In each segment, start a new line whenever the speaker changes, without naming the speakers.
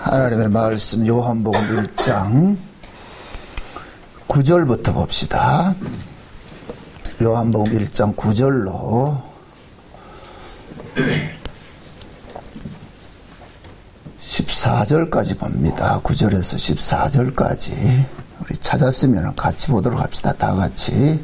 하나님의 말씀 요한복음 1장 9절부터 봅시다. 요한복음 1장 9절로 14절까지 봅니다. 9절에서 14절까지 우리 찾았으면 같이 보도록 합시다. 다 같이.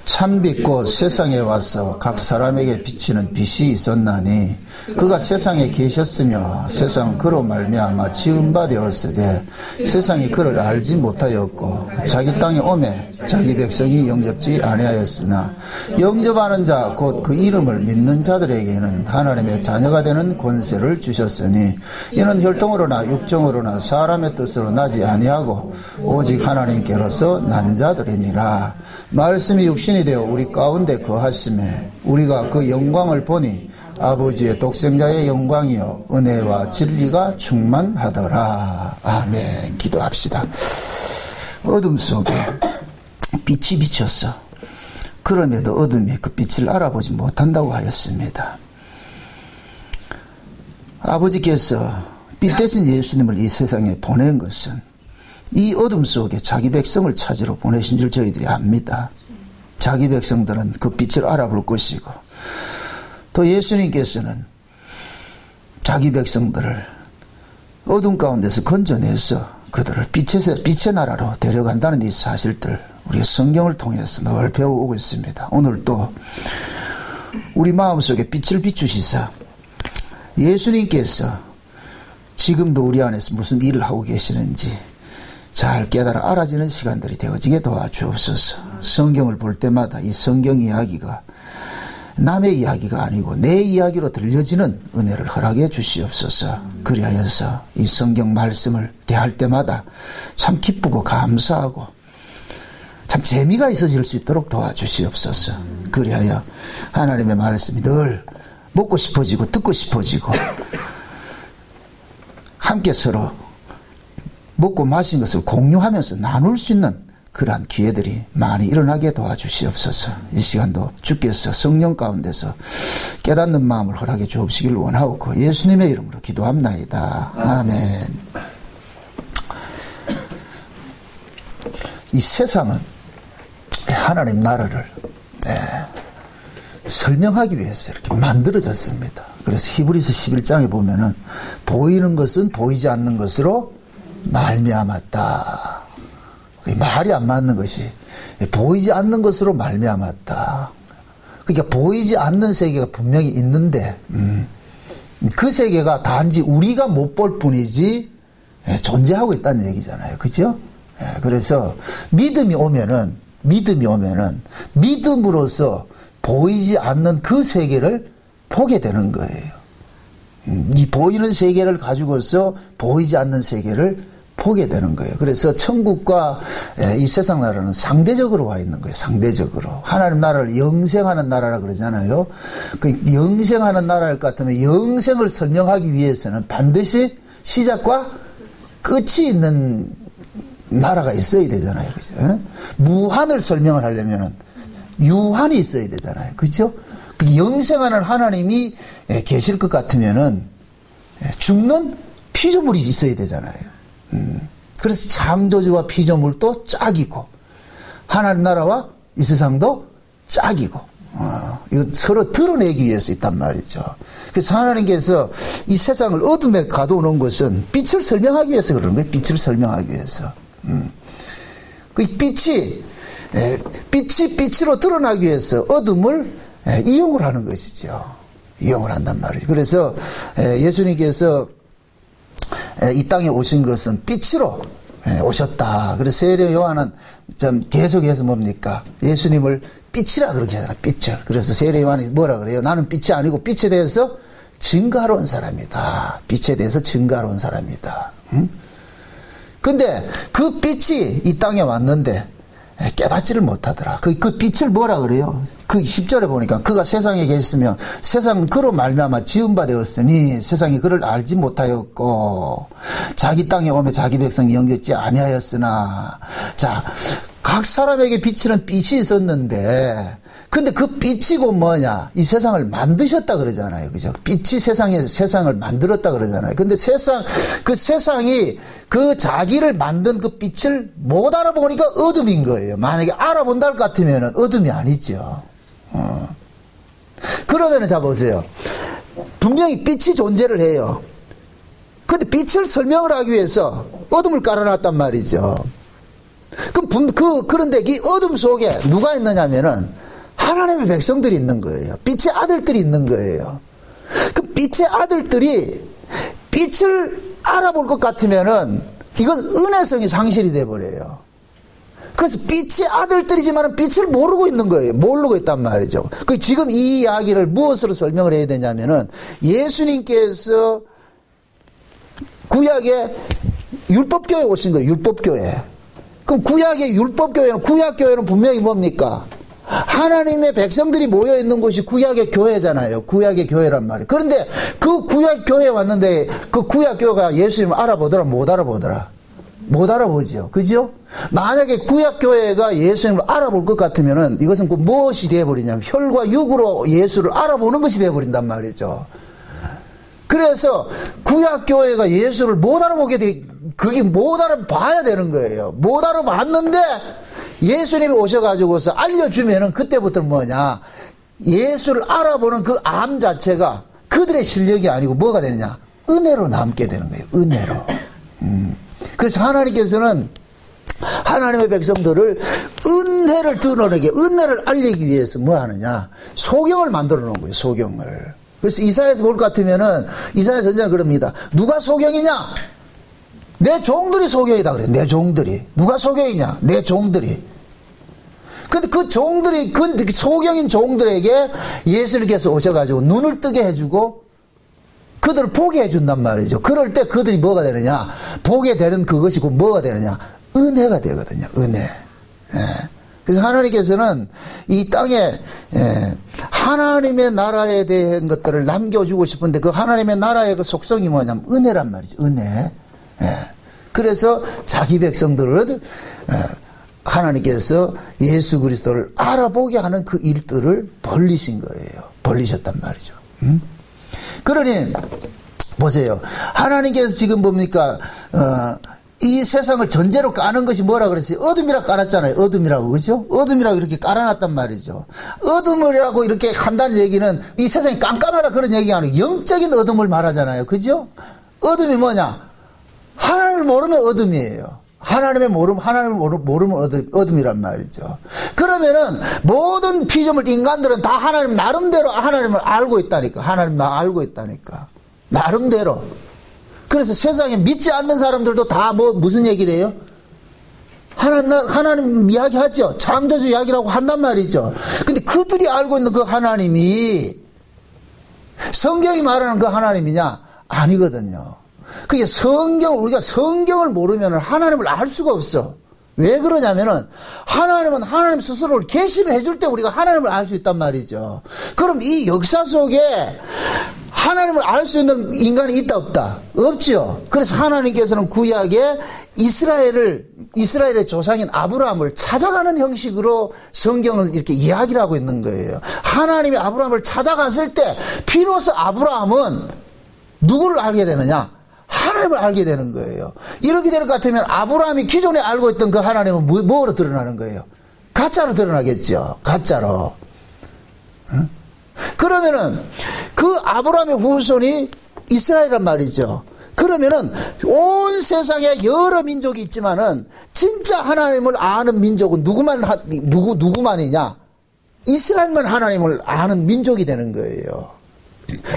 참빛 곧 세상에 와서 각 사람에게 비치는 빛이 있었나니 그가 세상에 계셨으며 세상은 그로 말미암아 지은 바 되었으되 세상이 그를 알지 못하였고 자기 땅에 오매 자기 백성이 영접지 아니하였으나 영접하는 자 곧 그 이름을 믿는 자들에게는 하나님의 자녀가 되는 권세를 주셨으니 이는 혈통으로나 육정으로나 사람의 뜻으로 나지 아니하고 오직 하나님께로서 난 자들이니라. 말씀이 육신이 되어 우리 가운데 거하심에 우리가 그 영광을 보니 아버지의 독생자의 영광이요 은혜와 진리가 충만하더라. 아멘. 기도합시다. 어둠 속에 빛이 비쳤어. 그럼에도 어둠이 그 빛을 알아보지 못한다고 하였습니다. 아버지께서 빛 대신 예수님을 이 세상에 보낸 것은 이 어둠 속에 자기 백성을 찾으러 보내신 줄 저희들이 압니다. 자기 백성들은 그 빛을 알아볼 것이고 또 예수님께서는 자기 백성들을 어둠 가운데서 건져내서 그들을 빛의 나라로 데려간다는 이 사실들 우리가 성경을 통해서 늘 배워오고 있습니다. 오늘 또 우리 마음속에 빛을 비추시사 예수님께서 지금도 우리 안에서 무슨 일을 하고 계시는지 잘 깨달아 알아지는 시간들이 되어지게 도와주옵소서. 성경을 볼 때마다 이 성경 이야기가 남의 이야기가 아니고 내 이야기로 들려지는 은혜를 허락해 주시옵소서. 그리하여서 이 성경 말씀을 대할 때마다 참 기쁘고 감사하고 참 재미가 있어질 수 있도록 도와주시옵소서. 그리하여 하나님의 말씀이 늘 먹고 싶어지고 듣고 싶어지고 함께 서로 먹고 마신 것을 공유하면서 나눌 수 있는 그러한 기회들이 많이 일어나게 도와주시옵소서. 이 시간도 주께서 성령 가운데서 깨닫는 마음을 허락해 주옵시기를 원하옵고 예수님의 이름으로 기도합나이다. 아멘. 이 세상은 하나님 나라를 설명하기 위해서 이렇게 만들어졌습니다. 그래서 히브리서 11장에 보면은 보이는 것은 보이지 않는 것으로 말미암았다. 말이 안 맞는 것이 보이지 않는 것으로 말미암았다. 그러니까 보이지 않는 세계가 분명히 있는데 그 세계가 단지 우리가 못 볼 뿐이지 존재하고 있다는 얘기잖아요. 그죠? 그래서 믿음이 오면은 믿음으로써 보이지 않는 그 세계를 보게 되는 거예요. 이 보이는 세계를 가지고서 보이지 않는 세계를 보게 되는 거예요. 그래서 천국과 이 세상 나라는 상대적으로 와 있는 거예요. 상대적으로. 하나님 나라를 영생하는 나라라 그러잖아요. 그 영생하는 나라일 것 같으면 영생을 설명하기 위해서는 반드시 시작과 끝이 있는 나라가 있어야 되잖아요. 그죠? 무한을 설명을 하려면은 유한이 있어야 되잖아요. 그죠? 영생하는 하나님이 계실 것 같으면은 죽는 피조물이 있어야 되잖아요. 그래서 창조주와 피조물도 짝이고 하나님 나라와 이 세상도 짝이고 이거 서로 드러내기 위해서 있단 말이죠. 그래서 하나님께서 이 세상을 어둠에 가둬놓은 것은 빛을 설명하기 위해서 그러는 거예요. 빛을 설명하기 위해서. 그 빛이 빛으로 드러나기 위해서 어둠을 이용을 하는 것이죠. 이용을 한단 말이에요. 그래서 예수님께서 이 땅에 오신 것은 빛으로 오셨다. 그래서 세례 요한은 좀 계속해서 뭡니까? 예수님을 빛이라 그렇게 하잖아. 빛을. 그래서 세례 요한이 뭐라 그래요? 나는 빛이 아니고 빛에 대해서 증거하러 온 사람이다. 빛에 대해서 증거하러 온 사람이다. 근데 그 빛이 이 땅에 왔는데 깨닫지를 못하더라. 그 빛을 뭐라 그래요? 그 10절에 보니까 그가 세상에 계셨으면 세상은 그로 말미암아 지은 바 되었으니 세상이 그를 알지 못하였고 자기 땅에 오며 자기 백성이 영접지 아니하였으나 자, 각 사람에게 비치는 빛이 있었는데 근데 그 빛이 곧 뭐냐? 이 세상을 만드셨다 그러잖아요. 그죠? 빛이 세상을 만들었다 그러잖아요. 근데 그 세상이 그 자기를 만든 그 빛을 못 알아보니까 어둠인 거예요. 만약에 알아본다 할 것 같으면 어둠이 아니죠. 그러면은 자 보세요. 분명히 빛이 존재를 해요. 근데 빛을 설명을 하기 위해서 어둠을 깔아놨단 말이죠. 그런데 이 어둠 속에 누가 있느냐면은 하나님의 백성들이 있는 거예요. 빛의 아들들이 있는 거예요. 그 빛의 아들들이 빛을 알아볼 것 같으면은 이건 은혜성이 상실이 돼버려요. 그래서 빛의 아들들이지만 빛을 모르고 있는 거예요. 모르고 있단 말이죠. 지금 이 이야기를 무엇으로 설명을 해야 되냐면은 예수님께서 구약의 율법교회에 오신 거예요. 율법교회. 그럼 구약의 율법교회는, 구약교회는 분명히 뭡니까? 하나님의 백성들이 모여 있는 곳이 구약의 교회잖아요. 구약의 교회란 말이에요. 그런데 그 구약 교회에 왔는데 그 구약 교회가 예수님을 알아보더라, 못 알아보더라? 못 알아보죠. 그죠? 만약에 구약 교회가 예수님을 알아볼 것 같으면은 이것은 그 무엇이 되어버리냐면 혈과 육으로 예수를 알아보는 것이 되어버린단 말이죠. 그래서 구약 교회가 예수를 못 알아보게 그게 못 알아봐야 되는 거예요. 못 알아봤는데 예수님이 오셔가지고서 알려주면은 그때부터는 뭐냐? 예수를 알아보는 그 암 자체가 그들의 실력이 아니고 뭐가 되느냐? 은혜로 남게 되는 거예요. 은혜로. 그래서 하나님께서는 하나님의 백성들을 은혜를 드러내게, 은혜를 알리기 위해서 뭐 하느냐? 소경을 만들어 놓은 거예요. 소경을. 그래서 이사야에서 볼 것 같으면은 이사야 선지자는 그럽니다. 누가 소경이냐? 내 종들이 소경이다 그래요. 내 종들이. 누가 소경이냐? 내 종들이. 근데 그 종들이, 그 소경인 종들에게 예수님께서 오셔가지고 눈을 뜨게 해주고 그들을 보게 해준단 말이죠. 그럴 때 그들이 뭐가 되느냐? 보게 되는 그것이 곧 뭐가 되느냐? 은혜가 되거든요. 은혜. 예. 그래서 하나님께서는 이 땅에 하나님의 나라에 대한 것들을 남겨주고 싶은데 그 하나님의 나라의 그 속성이 뭐냐면 은혜란 말이죠. 은혜. 예. 그래서 자기 백성들을 하나님께서 예수 그리스도를 알아보게 하는 그 일들을 벌리신 거예요. 벌리셨단 말이죠. 그러니 보세요. 하나님께서 지금 뭡니까? 이 세상을 전제로 까는 것이 뭐라 그랬어요? 어둠이라 깔았잖아요. 어둠이라고. 그죠? 어둠이라고 이렇게 깔아놨단 말이죠. 어둠이라고 이렇게 한다는 얘기는 이 세상이 깜깜하다 그런 얘기가 아니고 영적인 어둠을 말하잖아요. 그죠? 어둠이 뭐냐? 하나님을 모르면 어둠이에요. 하나님을 모르면 어둠이란 말이죠. 그러면은 모든 피조물 인간들은 다 하나님 나름대로 하나님을 알고 있다니까. 하나님 나 알고 있다니까. 나름대로. 그래서 세상에 믿지 않는 사람들도 다 무슨 얘기를 해요? 하나님 이야기하죠. 창조주 이야기라고 한단 말이죠. 근데 그들이 알고 있는 그 하나님이 성경이 말하는 그 하나님이냐? 아니거든요. 그게 우리가 성경을 모르면 하나님을 알 수가 없어. 왜 그러냐면은 하나님은 하나님 스스로를 계시를 해줄 때 우리가 하나님을 알 수 있단 말이죠. 그럼 이 역사 속에 하나님을 알 수 있는 인간이 있다 없다? 없죠. 그래서 하나님께서는 구약에 이스라엘의 조상인 아브라함을 찾아가는 형식으로 성경을 이렇게 이야기를 하고 있는 거예요. 하나님이 아브라함을 찾아갔을 때 비로소 아브라함은 누구를 알게 되느냐? 하나님을 알게 되는 거예요. 이렇게 될 것 같으면 아브라함이 기존에 알고 있던 그 하나님은 뭐로 드러나는 거예요? 가짜로 드러나겠죠. 가짜로. 응? 그러면은 그 아브라함의 후손이 이스라엘이란 말이죠. 그러면은 온 세상에 여러 민족이 있지만은 진짜 하나님을 아는 민족은 누구만이냐? 이스라엘만 하나님을 아는 민족이 되는 거예요.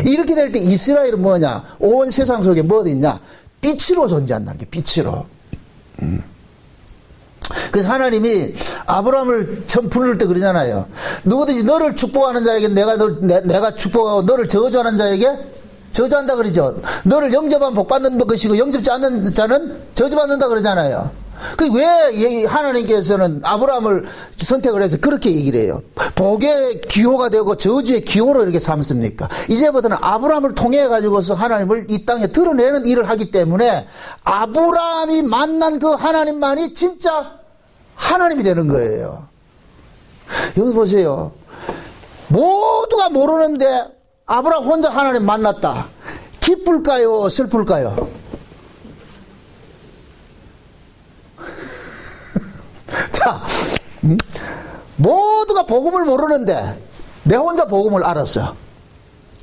이렇게 될 때 이스라엘은 뭐냐? 온 세상 속에 뭐가 있냐? 빛으로 존재한다는 게 빛으로. 그래서 하나님이 아브라함을 처음 부를 때 그러잖아요. 누구든지 너를 축복하는 자에게 내가 축복하고 너를 저주하는 자에게 저주한다 그러죠. 너를 영접하면 복 받는 것이고 영접지 않는 자는 저주받는다 그러잖아요. 왜 하나님께서는 아브라함을 선택을 해서 그렇게 얘기를 해요? 복의 기호가 되고 저주의 기호로 이렇게 삼습니까? 이제부터는 아브라함을 통해 가지고서 하나님을 이 땅에 드러내는 일을 하기 때문에 아브라함이 만난 그 하나님만이 진짜 하나님이 되는 거예요. 여기 보세요. 모두가 모르는데 아브라함 혼자 하나님 만났다. 기쁠까요? 슬플까요? 자, 모두가 복음을 모르는데 내 혼자 복음을 알았어.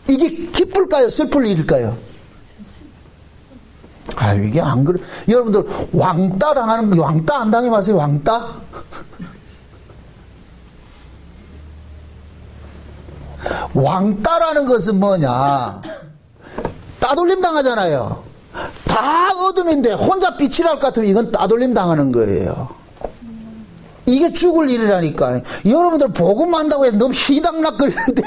이게 기쁠까요? 슬플 일일까요? 아, 이게 안 그래. 여러분들 왕따 당하는, 왕따 안 당해봤어요? 왕따? 왕따라는 것은 뭐냐? 따돌림 당하잖아요. 다 어둠인데 혼자 빛이랄 것 같으면 이건 따돌림 당하는 거예요. 이게 죽을 일이라니까. 여러분들 복음 안다고 해서 너무 희당락거리는데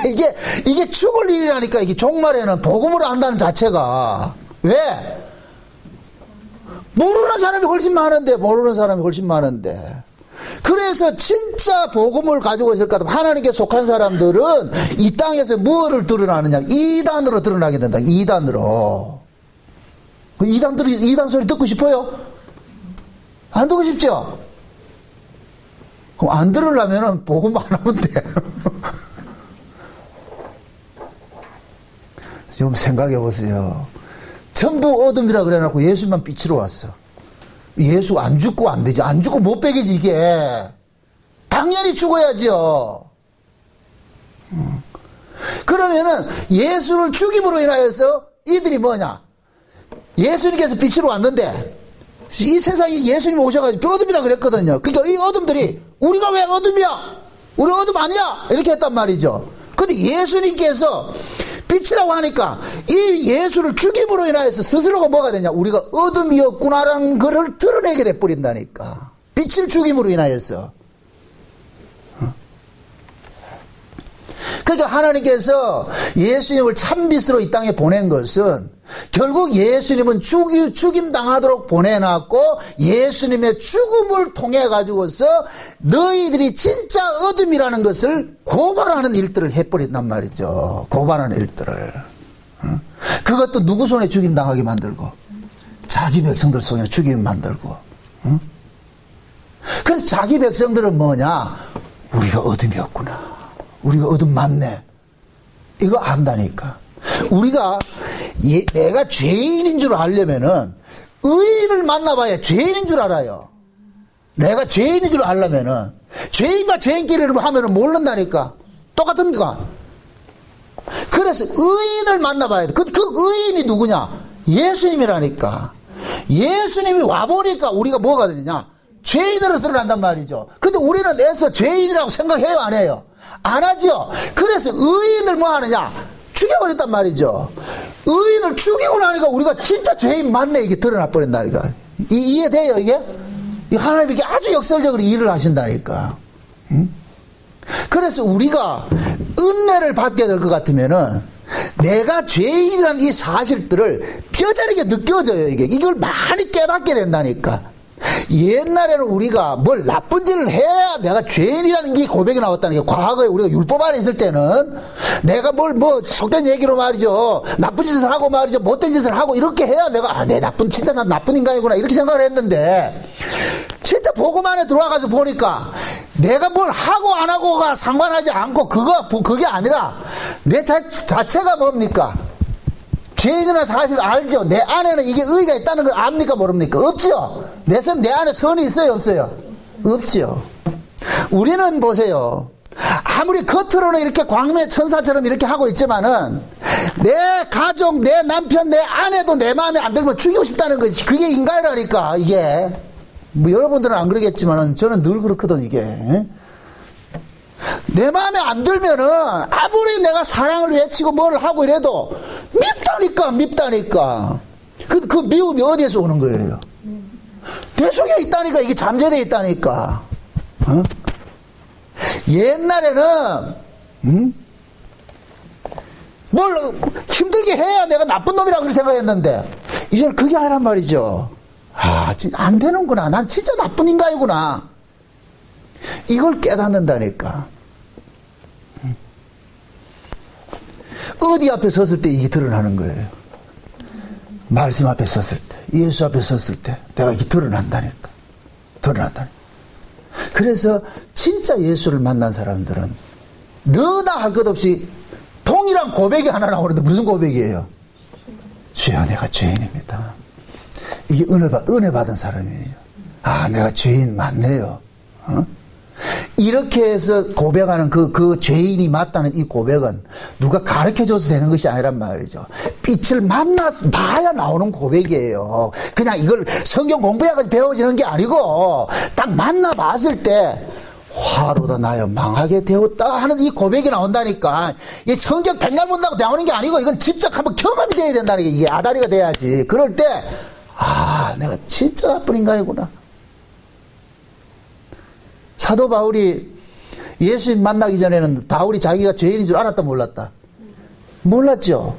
이게 죽을 일이라니까. 이게 종말에는 복음으로 안다는 자체가. 왜? 모르는 사람이 훨씬 많은데, 모르는 사람이 훨씬 많은데. 그래서 진짜 복음을 가지고 있을 것 같으면 하나님께 속한 사람들은 이 땅에서 뭐를 드러나느냐? 이단으로 드러나게 된다. 이단으로. 이단 소리 듣고 싶어요? 안 듣고 싶죠? 그럼 안 들으려면 복음 안 하면 돼. 좀 생각해 보세요. 전부 어둠이라 그래놓고 예수만 빛으로 왔어. 예수 안 죽고 안 되지. 안 죽고 못 베기지, 이게. 당연히 죽어야죠. 그러면은 예수를 죽임으로 인하여서 이들이 뭐냐? 예수님께서 빛으로 왔는데 이 세상에 예수님 오셔가지고 어둠이라 그랬거든요. 그러니까 이 어둠들이 우리가 왜 어둠이야? 우리 어둠 아니야? 이렇게 했단 말이죠. 근데 예수님께서 빛이라고 하니까 이 예수를 죽임으로 인하여서 스스로가 뭐가 되냐? 우리가 어둠이었구나라는 것을 드러내게 돼버린다니까. 빛을 죽임으로 인하여서. 그러니까 하나님께서 예수님을 참빛으로 이 땅에 보낸 것은 결국 예수님은 죽임 당하도록 보내놨고 예수님의 죽음을 통해 가지고서 너희들이 진짜 어둠이라는 것을 고발하는 일들을 해버린단 말이죠. 고발하는 일들을. 그것도 누구 손에 죽임 당하게 만들고 자기 백성들 손에 죽임 만들고. 그래서 자기 백성들은 뭐냐? 우리가 어둠이었구나. 우리가 어둠 맞네. 이거 안다니까. 우리가 내가 죄인인 줄 알려면은 의인을 만나봐야 죄인인 줄 알아요. 내가 죄인인 줄 알려면은 죄인과 죄인끼리를 하면은 모른다니까. 똑같은가? 그래서 의인을 만나봐야 돼. 그 의인이 누구냐? 예수님이라니까. 예수님이 와보니까 우리가 뭐가 되느냐? 죄인으로 드러난단 말이죠. 근데 우리는 애써 죄인이라고 생각해요, 안 해요? 안 하죠. 그래서 의인을 뭐 하느냐? 죽여버렸단 말이죠. 의인을 죽이고 나니까 우리가 진짜 죄인 맞네, 이게 드러나 버린다니까. 이해돼요, 이게? 하나님이 이게 아주 역설적으로 일을 하신다니까. 그래서 우리가 은혜를 받게 될 것 같으면은 내가 죄인이라는 이 사실들을 뼈저리게 느껴져요, 이게. 이걸 많이 깨닫게 된다니까. 옛날에는 우리가 뭘 나쁜 짓을 해야 내가 죄인이라는 게 고백이 나왔다는 게, 과거에 우리가 율법 안에 있을 때는 내가 속된 얘기로 말이죠, 나쁜 짓을 하고 말이죠, 못된 짓을 하고 이렇게 해야 내가 진짜 난 나쁜 인간이구나 이렇게 생각을 했는데, 진짜 복음 안에 들어와가서 보니까 내가 뭘 하고 안 하고가 상관하지 않고 그게 아니라 내 자체가 뭡니까? 죄인이라는 사실 알죠? 내 안에는 이게 의가 있다는 걸 압니까? 모릅니까? 없죠? 내 안에 선이 있어요? 없어요? 없죠. 우리는 보세요. 아무리 겉으로는 이렇게 광명의 천사처럼 이렇게 하고 있지만은 내 가족, 내 남편, 내 아내도 내 마음에 안 들면 죽이고 싶다는 거지. 그게 인간이라니까, 이게. 여러분들은 안 그러겠지만은 저는 늘 그렇거든, 이게. 내 마음에 안 들면은 아무리 내가 사랑을 외치고 뭘 하고 이래도 밉다니까. 그 미움이 어디에서 오는 거예요? 내 속에 있다니까. 이게 잠재되어 있다니까. 옛날에는 뭘 힘들게 해야 내가 나쁜 놈이라고 그렇게 생각했는데 이제는 그게 아니란 말이죠. 안 되는구나. 난 진짜 나쁜 인간이구나. 이걸 깨닫는다니까. 어디 앞에 섰을 때 이게 드러나는 거예요. 말씀 앞에 섰을 때, 예수 앞에 섰을 때 내가 이게 드러난다니까. 그래서 진짜 예수를 만난 사람들은 너나 할 것 없이 동일한 고백이 하나 나오는데 무슨 고백이에요? 주여, 내가 죄인입니다. 이게 은혜 받은 사람이에요. 아, 내가 죄인 맞네요. 이렇게 해서 고백하는 그 죄인이 맞다는 이 고백은 누가 가르쳐줘서 되는 것이 아니란 말이죠. 빛을 봐야 나오는 고백이에요. 그냥 이걸 성경 공부해가지고 배워지는 게 아니고 딱 만나봤을 때 화로다 나여 망하게 되었다 하는 이 고백이 나온다니까. 이게 성경 백날 본다고 나오는 게 아니고 이건 직접 한번 경험이 돼야 된다니까. 이게 아다리가 돼야지. 그럴 때 아, 내가 진짜 나쁜 인간이구나. 사도 바울이 예수님 만나기 전에는 바울이 자기가 죄인인 줄 알았다 몰랐다? 몰랐죠.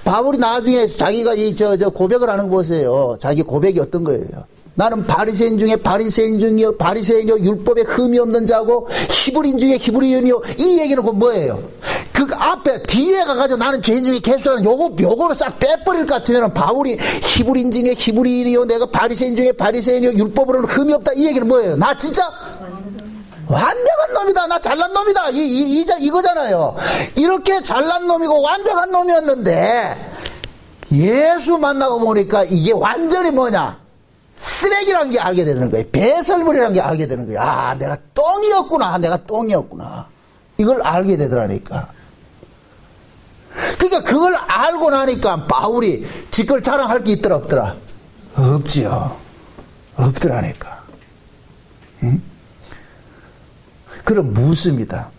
바울이 나중에 자기가 저 고백을 하는 거 보세요. 자기 고백이 어떤 거예요? 나는 바리새인 중에 바리새인이요 율법에 흠이 없는 자고 히브리인 중에 히브리인이요. 이 얘기는 곧 뭐예요? 그 앞에 뒤에 가가지고 나는 죄인 중에 개수라는 요거를 싹 빼버릴 것 같으면 바울이 히브리인 중에 히브리인이요 내가 바리새인 중에 바리새인이요 율법으로는 흠이 없다. 이 얘기는 뭐예요? 나 진짜 완벽한 놈이다. 나 잘난 놈이다. 이거잖아요. 이렇게 잘난 놈이고 완벽한 놈이었는데 예수 만나고 보니까 이게 완전히 뭐냐? 쓰레기라는 게 알게 되는 거예요. 배설물이라는 게 알게 되는 거예요. 아, 내가 똥이었구나. 이걸 알게 되더라니까. 그러니까 그걸 알고 나니까 바울이 지걸 자랑할 게 있더라 없더라? 없지요. 없더라니까. 응? 그럼 묻습니다.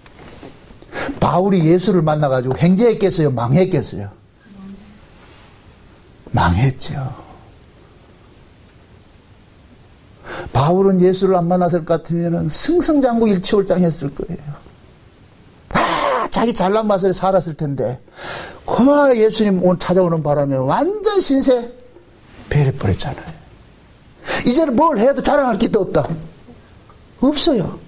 바울이 예수를 만나가지고 횡재했겠어요? 망했겠어요? 망했죠. 바울은 예수를 안 만났을 것 같으면 승승장구 일치월장했을 거예요. 자기 잘난 맛에 살았을 텐데 고마 예수님 오늘 찾아오는 바람에 완전 신세 배려버렸잖아요. 이제는 뭘 해도 자랑할 게 또 없다. 없어요.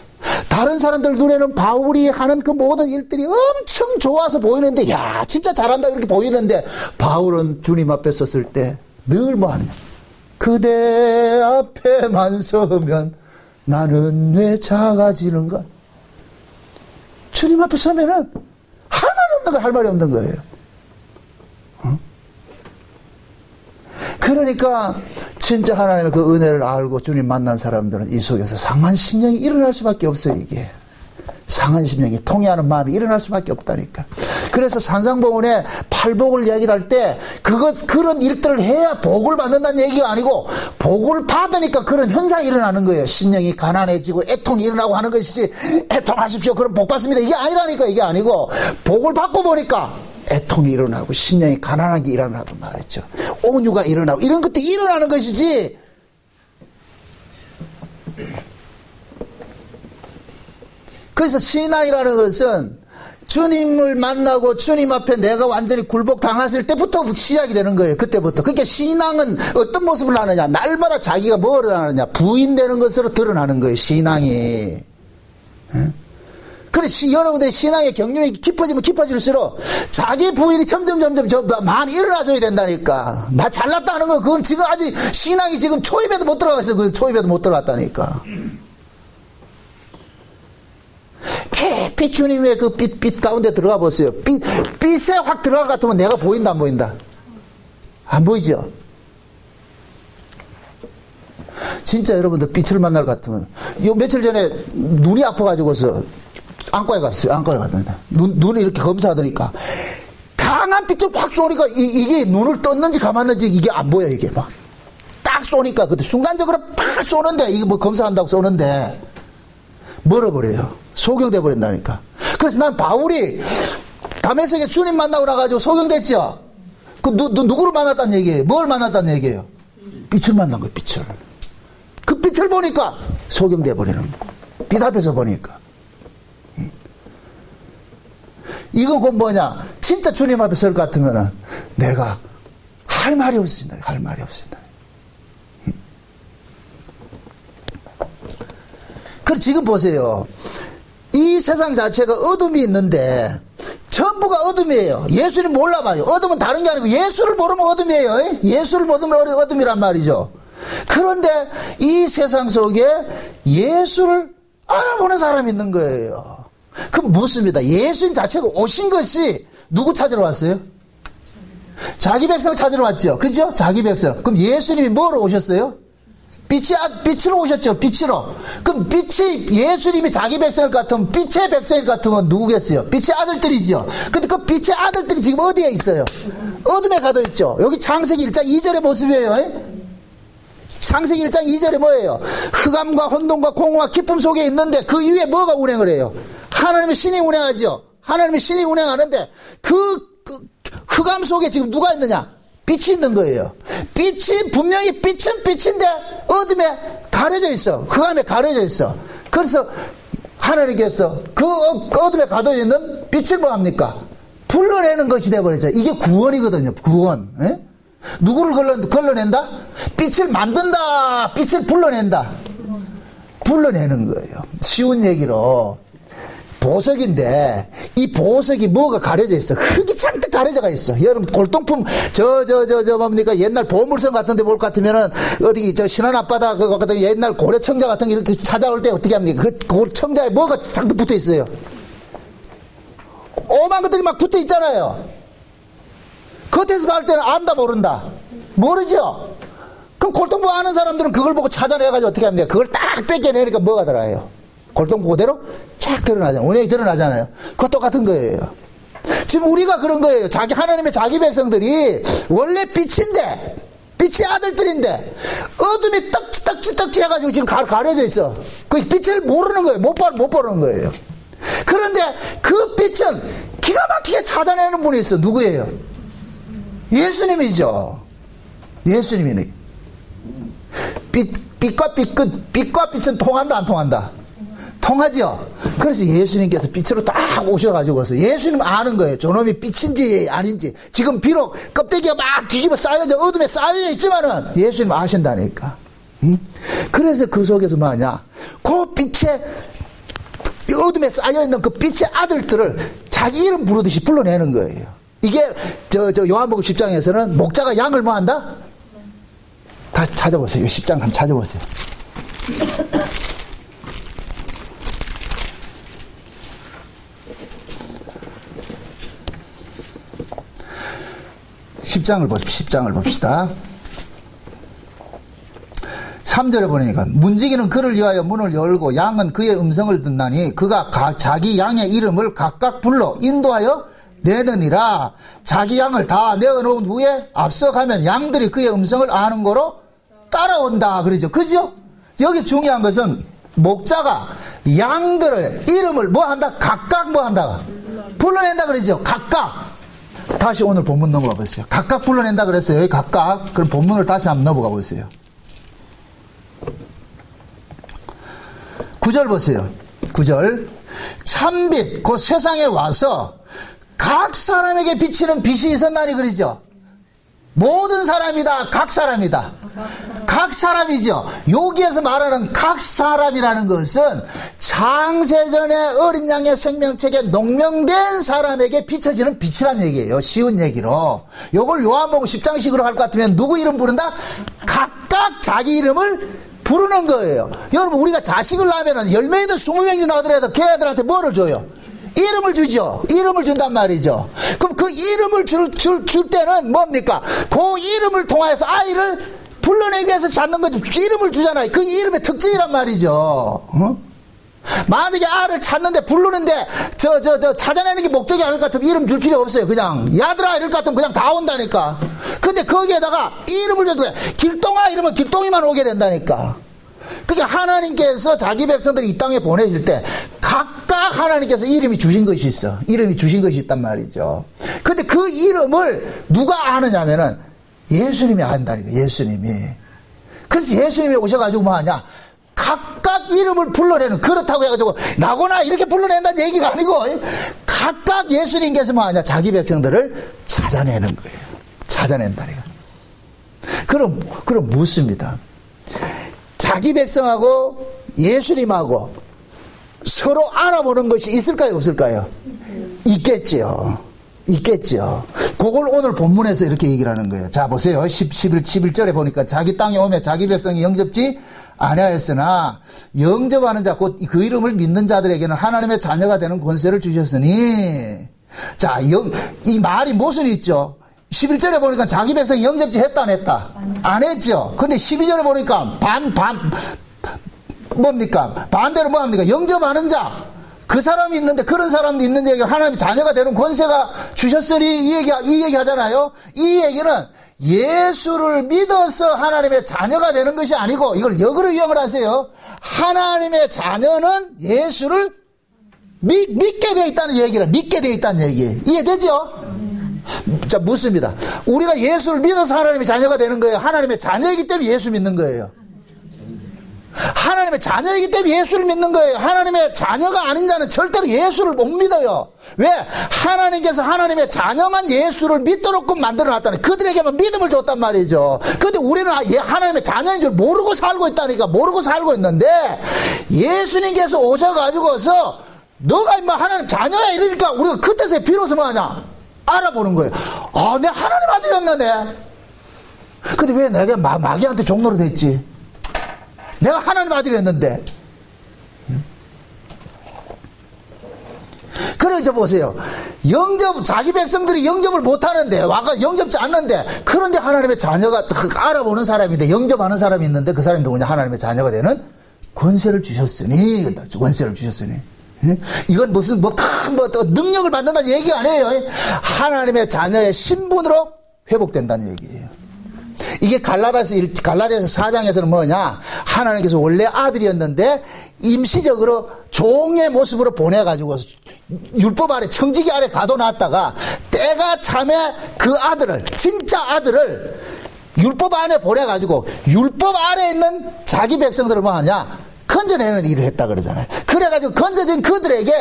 다른 사람들 눈에는 바울이 하는 그 모든 일들이 엄청 좋아서 보이는데 야 진짜 잘한다 이렇게 보이는데 바울은 주님 앞에 섰을 때 늘 뭐 하냐 그대 앞에만 서면 나는 왜 작아지는가. 주님 앞에 서면은 할 말이 없는 거예요. 그러니까 진짜 하나님의 그 은혜를 알고 주님 만난 사람들은 이 속에서 상한 심령이 일어날 수밖에 없어요. 이게 상한 심령이 통해하는 마음이 일어날 수밖에 없다니까. 그래서 산상보훈에 팔복을 이야기를 할 때 그런 일들을 해야 복을 받는다는 얘기가 아니고 복을 받으니까 그런 현상이 일어나는 거예요. 심령이 가난해지고 애통이 일어나고 하는 것이지 애통하십시오 그럼 복 받습니다 이게 아니라니까. 이게 아니고 복을 받고 보니까 애통이 일어나고 심령이 가난한 게 일어나고 말했죠. 온유가 일어나고 이런 것들이 일어나는 것이지. 그래서 신앙이라는 것은 주님을 만나고 주님 앞에 내가 완전히 굴복당했을 때부터 시작이 되는 거예요. 그때부터. 그러니까 신앙은 어떤 모습을 하느냐. 날마다 자기가 뭘 하느냐. 부인되는 것으로 드러나는 거예요. 신앙이. 그래 여러분들의 신앙의 경륜이 깊어지면 깊어질수록 자기 부인이 점점 마음이 일어나줘야 된다니까. 나 잘났다는 건 그건 지금 아직 신앙이 지금 초입에도 못 들어갔어요. 그 초입에도 못 들어갔다니까. 깊이 주님의 그 빛 가운데 들어가 보세요. 빛에 확 들어갈 것 같으면 내가 보인다 안 보인다? 안 보이죠? 진짜 여러분들 빛을 만날 것 같으면 며칠 전에 눈이 아파가지고서 안과에 갔어요. 안과에 갔는데 눈을 이렇게 검사하더니까 강한 빛을 확 쏘니까 이게 눈을 떴는지 감았는지 이게 안 보여. 이게 막 딱 쏘니까 그때 순간적으로 팍 쏘는데 이게 뭐 검사한다고 쏘는데 멀어버려요. 소경돼 버린다니까. 그래서 난 바울이 다메섹에 주님 만나고 나가지고 소경됐죠. 그 누구를 만났다는 얘기예요? 뭘 만났다는 얘기예요? 빛을 만난 거예요. 빛을. 그 빛을 보니까 소경돼 버리는 거예요. 빛 앞에서 보니까. 이건 곧 뭐냐? 진짜 주님 앞에 설 것 같으면은 내가 할 말이 없습니다. 할 말이 없습니다. 그래 지금 보세요. 이 세상 자체가 어둠이 있는데 전부가 어둠이에요. 예수를 몰라봐요. 어둠은 다른 게 아니고 예수를 모르면 어둠이에요. 예수를 모르면 어둠이란 말이죠. 그런데 이 세상 속에 예수를 알아보는 사람이 있는 거예요. 그럼 묻습니다. 예수님 자체가 오신 것이 누구 찾으러 왔어요? 자기 백성 찾으러 왔죠. 그죠? 자기 백성. 그럼 예수님이 뭐로 오셨어요? 빛으로 오셨죠. 빛으로. 그럼 빛이 예수님이 자기 백성일 것 같으면 빛의 백성일 것 같으면 누구겠어요? 빛의 아들들이죠. 근데 그 빛의 아들들이 지금 어디에 있어요? 어둠에 가둬 있죠. 여기 창세기 1장 2절의 모습이에요. 창세기 1장 2절에 뭐예요? 흑암과 혼돈과 공허와 기쁨 속에 있는데 그 위에 뭐가 운행을 해요? 하나님의 신이 운행하죠. 하나님의 신이 운행하는데 그 흑암 속에 지금 누가 있느냐? 빛이 있는 거예요. 빛이 분명히 빛은 빛인데 어둠에 가려져 있어. 흑암에 가려져 있어. 그래서 하나님께서 그 어둠에 가둬져 있는 빛을 뭐 합니까? 불러내는 것이 되어버리죠. 이게 구원이거든요. 구원. 에? 누구를 걸러낸다? 빛을 만든다. 빛을 불러낸다. 불러내는 거예요. 쉬운 얘기로 보석인데 이 보석이 뭐가 가려져 있어? 흙이 잔뜩 가려져가 있어. 여러분 골동품 뭡니까 옛날 보물섬 같은데 볼 것 같으면은 어디 신안 앞바다 그거 같은 옛날 고려 청자 같은 게 이렇게 찾아올 때 어떻게 합니까? 그 청자에 뭐가 잔뜩 붙어 있어요? 오만 것들이 막 붙어 있잖아요. 겉에서 봤을 때는 안다 모른다? 모르죠? 그럼 골동품 아는 사람들은 그걸 보고 찾아내가지고 어떻게 합니까? 그걸 딱 뺏겨내니까 뭐가 들어요? 골동품 그대로 쫙 드러나잖아요. 운행이 드러나잖아요. 그거 똑같은 거예요. 지금 우리가 그런 거예요. 하나님의 자기 백성들이 원래 빛인데, 빛의 아들들인데, 어둠이 떡지떡지 해가지고 지금 가려져 있어. 그 빛을 모르는 거예요. 못 보는 거예요. 그런데 그 빛은 기가 막히게 찾아내는 분이 있어. 누구예요? 예수님이죠. 예수님이네. 빛과 빛은 통한다, 안 통한다? 통하죠. 그래서 예수님께서 빛으로 딱 오셔가지고서 예수님 아는 거예요. 저놈이 빛인지 아닌지. 지금 비록 껍데기가 막 뒤집어 쌓여져 어둠에 쌓여 있지만은 예수님 아신다니까. 응? 그래서 그 속에서 뭐하냐? 그 빛에 어둠에 쌓여 있는 그 빛의 아들들을 자기 이름 부르듯이 불러내는 거예요. 이게 요한복음 10장에서는 목자가 양을 뭐한다? 다 찾아보세요. 10장 한번 찾아보세요. 10장을 봅시다. 3절에 보니까 문지기는 그를 위하여 문을 열고 양은 그의 음성을 듣나니 그가 자기 양의 이름을 각각 불러 인도하여 내느니라. 자기 양을 다 내어놓은 후에 앞서가면 양들이 그의 음성을 아는 거로 따라온다 그러죠. 그죠? 여기 중요한 것은 목자가 양들을 이름을 뭐 한다? 각각 뭐 한다? 불러낸다 그러죠. 각각. 다시 오늘 본문 넘어가 보세요. 각각 불러낸다 그랬어요. 여기 각각. 그럼 본문을 다시 한번 넘어가 보세요. 9절 보세요. 9절. 참빛 그 세상에 와서 각 사람에게 비치는 빛이 있었나니 그러죠. 모든 사람이다. 각 사람이다. 각 사람이죠. 여기에서 말하는 각 사람이라는 것은 창세전에 어린 양의 생명책에 농명된 사람에게 비춰지는 빛이라는 얘기예요. 쉬운 얘기로. 요걸 요한복음 10장식으로 할 것 같으면 누구 이름 부른다? 각각 자기 이름을 부르는 거예요. 여러분 우리가 자식을 낳으면 10명이든 20명이든 나오더라도 걔들한테 뭐를 줘요? 이름을 주죠. 이름을 준단 말이죠. 그럼 그 이름을 줄 때는 뭡니까? 그 이름을 통해서 아이를 불러내기 위해서 찾는 거지. 이름을 주잖아요. 그 이름의 특징이란 말이죠. 어? 만약에 알을 찾는데 부르는데 찾아내는 게 목적이 아닐 것 같으면 이름 줄 필요 없어요. 그냥 야들아 이럴 것 같으면 그냥 다 온다니까. 근데 거기에다가 이름을 줘도 길동아 이러면 길동이만 오게 된다니까. 그러니까 하나님께서 자기 백성들이 이 땅에 보내실 때 각각 하나님께서 이름이 주신 것이 있어. 이름이 주신 것이 있단 말이죠. 근데 그 이름을 누가 아느냐면은 예수님이 안다니까. 예수님이. 그래서 예수님이 오셔가지고 뭐 하냐? 각각 이름을 불러내는, 그렇다고 해가지고 나거나 이렇게 불러낸다는 얘기가 아니고 각각 예수님께서 뭐 하냐? 자기 백성들을 찾아내는 거예요. 찾아낸다니까. 그럼 묻습니다. 자기 백성하고 예수님하고 서로 알아보는 것이 있을까요? 없을까요? 있겠죠. 있겠죠. 그걸 오늘 본문에서 이렇게 얘기를 하는 거예요. 자, 보세요. 11절에 보니까 자기 땅에 오며 자기 백성이 영접지 아니하였으나 영접하는 자, 곧 그 이름을 믿는 자들에게는 하나님의 자녀가 되는 권세를 주셨으니. 자, 이 말이 무슨 있죠? 11절에 보니까 자기 백성이 영접지 했다 안 했다? 안 했죠. 근데 12절에 보니까 뭡니까? 반대로 뭐 합니까? 영접하는 자. 그 사람이 있는데 그런 사람도 있는 얘기가 하나님의 자녀가 되는 권세가 주셨으니 이 얘기 하잖아요. 이 얘기는 예수를 믿어서 하나님의 자녀가 되는 것이 아니고 이걸 역으로 이용을 하세요. 하나님의 자녀는 예수를 믿게 되어 있다는 얘기를 믿게 되어 있다는 얘기. 이해되죠? 자, 묻습니다. 우리가 예수를 믿어서 하나님의 자녀가 되는 거예요? 하나님의 자녀이기 때문에 예수 믿는 거예요? 하나님의 자녀이기 때문에 예수를 믿는 거예요. 하나님의 자녀가 아닌 자는 절대로 예수를 못 믿어요. 왜? 하나님께서 하나님의 자녀만 예수를 믿도록 만들어놨다니. 그들에게만 믿음을 줬단 말이죠. 근데 우리는 하나님의 자녀인 줄 모르고 살고 있다니까. 모르고 살고 있는데 예수님께서 오셔가지고서 너가 임마 하나님 자녀야 이러니까 우리가 그때서 비로소 뭐하냐 알아보는 거예요. 아, 내가 하나님 아들이었네. 근데 왜 내가 마귀한테 종로로 됐지? 내가 하나님 아들이었는데. 그러죠, 보세요. 자기 백성들이 영접을 못하는데, 와가 영접지 않는데, 그런데 하나님의 자녀가 알아보는 사람인데, 영접하는 사람이 있는데, 그 사람이 누구냐? 하나님의 자녀가 되는 권세를 주셨으니. 권세를 주셨으니. 이건 무슨, 또 능력을 받는다는 얘기 아니에요. 하나님의 자녀의 신분으로 회복된다는 얘기예요. 이게 갈라디아서 4장에서는 뭐냐? 하나님께서 원래 아들이었는데 임시적으로 종의 모습으로 보내가지고 율법 아래 청지기 아래 가둬놨다가 때가 참에 그 아들을 진짜 아들을 율법 안에 보내가지고 율법 아래 있는 자기 백성들을 뭐하냐? 건져내는 일을 했다 그러잖아요. 그래가지고 건져진 그들에게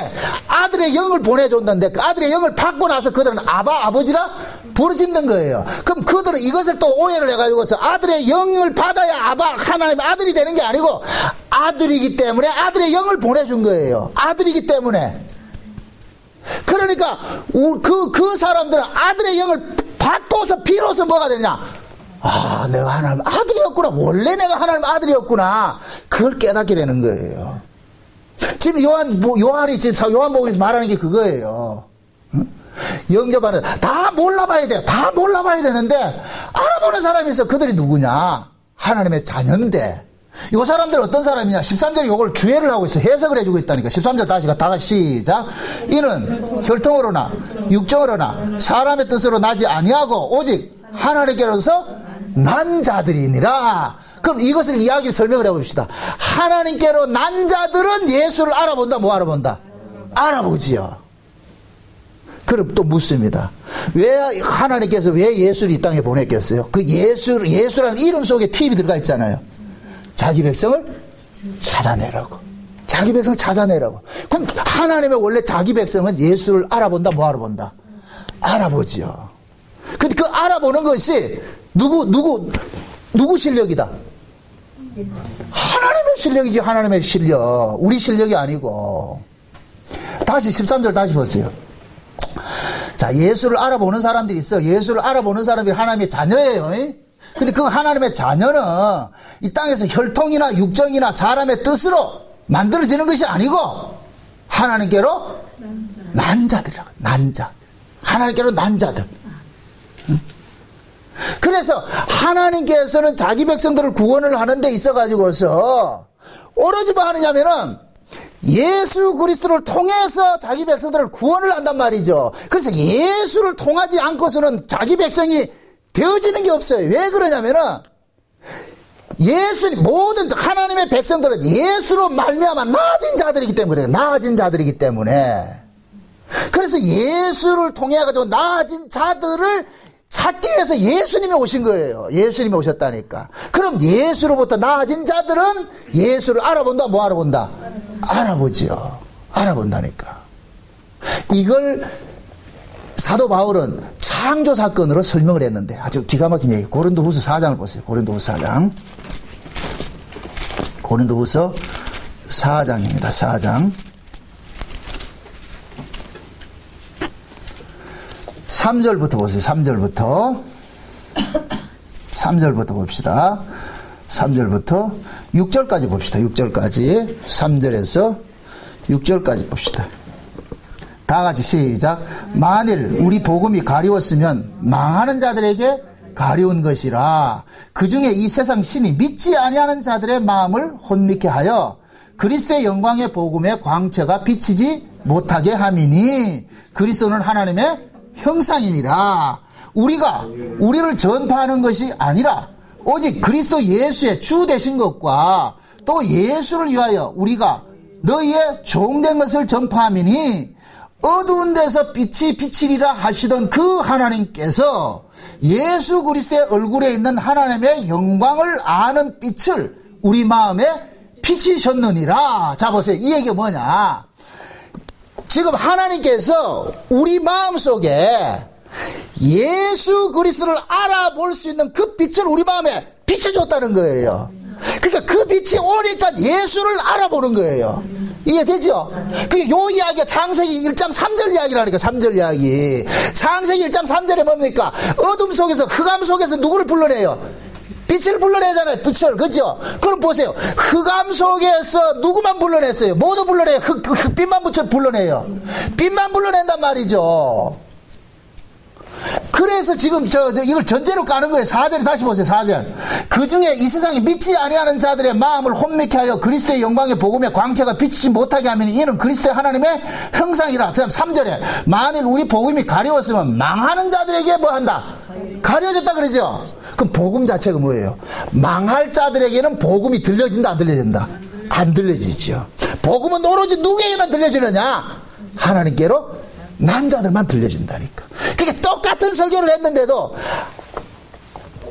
아들의 영을 보내줬는데 그 아들의 영을 받고 나서 그들은 아버지라 부르짖는 거예요. 그럼 그들은 이것을 또 오해를 해가지고서 아들의 영을 받아야 하나님의 아들이 되는 게 아니고 아들이기 때문에 아들의 영을 보내준 거예요. 아들이기 때문에. 그러니까 그 사람들은 아들의 영을 받고서 비로소 뭐가 되느냐? 아, 내가 하나님 아들이었구나. 원래 내가 하나님 아들이었구나. 그걸 깨닫게 되는 거예요. 지금 요한이 지금 요한복음에서 말하는 게 그거예요. 응? 영접하는, 다 몰라봐야 돼요. 다 몰라봐야 되는데, 알아보는 사람이 있어. 그들이 누구냐? 하나님의 자녀인데. 이 사람들은 어떤 사람이냐? 13절에 이걸 주해를 하고 있어. 해석을 해주고 있다니까. 13절 다 같이 시작. 이는 혈통으로나 육정으로나 사람의 뜻으로 나지 아니하고 오직 하나님께로서 난 자들이니라. 그럼 이것을 이야기 설명을 해봅시다. 하나님께로 난 자들은 예수를 알아본다. 뭐 알아본다? 알아보지요. 그럼 또 묻습니다. 왜 하나님께서 왜 예수를 이 땅에 보냈겠어요? 그 예수라는 이름 속에 팁이 들어가 있잖아요. 자기 백성을 찾아내라고. 자기 백성을 찾아내라고. 그럼 하나님의 원래 자기 백성은 예수를 알아본다. 뭐 알아본다? 알아보지요. 근데 그 알아보는 것이 누구 실력이다? 하나님의 실력이지. 하나님의 실력. 우리 실력이 아니고. 다시 13절 다시 보세요. 자, 예수를 알아보는 사람들이 있어. 예수를 알아보는 사람들이 하나님의 자녀예요. 근데 그 하나님의 자녀는 이 땅에서 혈통이나 육정이나 사람의 뜻으로 만들어지는 것이 아니고 하나님께로 난 자들이라고. 난 자. 하나님께로 난 자들. 그래서 하나님께서는 자기 백성들을 구원을 하는 데 있어가지고서 오로지 뭐 하느냐면은 예수 그리스도를 통해서 자기 백성들을 구원을 한단 말이죠. 그래서 예수를 통하지 않고서는 자기 백성이 되어지는 게 없어요. 왜 그러냐면은 모든 하나님의 백성들은 예수로 말미암아 나아진 자들이기 때문에 그래요. 나아진 자들이기 때문에. 그래서 예수를 통해 가지고 나아진 자들을 찾기 위해서 예수님이 오신 거예요. 예수님이 오셨다니까. 그럼 예수로부터 나아진 자들은 예수를 알아본다. 뭐 알아본다? 알아보지요. 알아본다니까. 이걸 사도 바울은 창조 사건으로 설명을 했는데 아주 기가 막힌 얘기. 고린도후서 4장을 보세요. 고린도후서 4장. 고린도후서 4장입니다. 4장. 3절부터 보세요. 3절부터. 3절부터 봅시다. 3절부터 6절까지 봅시다. 6절까지. 3절에서 6절까지 봅시다. 다 같이 시작. 만일 우리 복음이 가리웠으면 망하는 자들에게 가리운 것이라. 그 중에 이 세상 신이 믿지 아니하는 자들의 마음을 혼미케 하여 그리스도의 영광의 복음의 광채가 비치지 못하게 함이니 그리스도는 하나님의 형상이니라. 우리가 우리를 전파하는 것이 아니라 오직 그리스도 예수의 주 되신 것과 또 예수를 위하여 우리가 너희의 종된 것을 전파함이니 어두운 데서 빛이 비치리라 하시던 그 하나님께서 예수 그리스도의 얼굴에 있는 하나님의 영광을 아는 빛을 우리 마음에 비치셨느니라. 자 보세요. 이 얘기가 뭐냐. 지금 하나님께서 우리 마음속에 예수 그리스도를 알아볼 수 있는 그 빛을 우리 마음에 비춰줬다는 거예요. 그러니까 그 빛이 오니까 예수를 알아보는 거예요. 이해되죠? 그게 요 이야기가 창세기 1장 3절 이야기라니까. 3절 이야기. 창세기 1장 3절에 뭡니까? 어둠 속에서 흑암 속에서 누구를 불러내요? 빛을 불러내잖아요. 빛을. 그죠? 그럼 보세요. 흑암 속에서 누구만 불러냈어요? 모두 불러내요. 흑빛만 불러내요. 빛만 불러낸단 말이죠. 그래서 지금 이걸 전제로 까는 거예요. 4절에 다시 보세요. 4절. 그 중에 이 세상에 믿지 아니하는 자들의 마음을 혼미케 하여 그리스도의 영광의 복음의 광채가 비치지 못하게 하면 이는 그리스도의 하나님의 형상이라. 그다음 3절에 만일 우리 복음이 가려웠으면 망하는 자들에게 뭐 한다? 가려졌다 그러죠. 그럼 복음 자체가 뭐예요? 망할 자들에게는 복음이 들려진다 안 들려진다? 안 들려지죠. 복음은 오로지 누구에게만 들려지느냐? 하나님께로 난 자들만 들려진다니까. 그게 똑같은 설교를 했는데도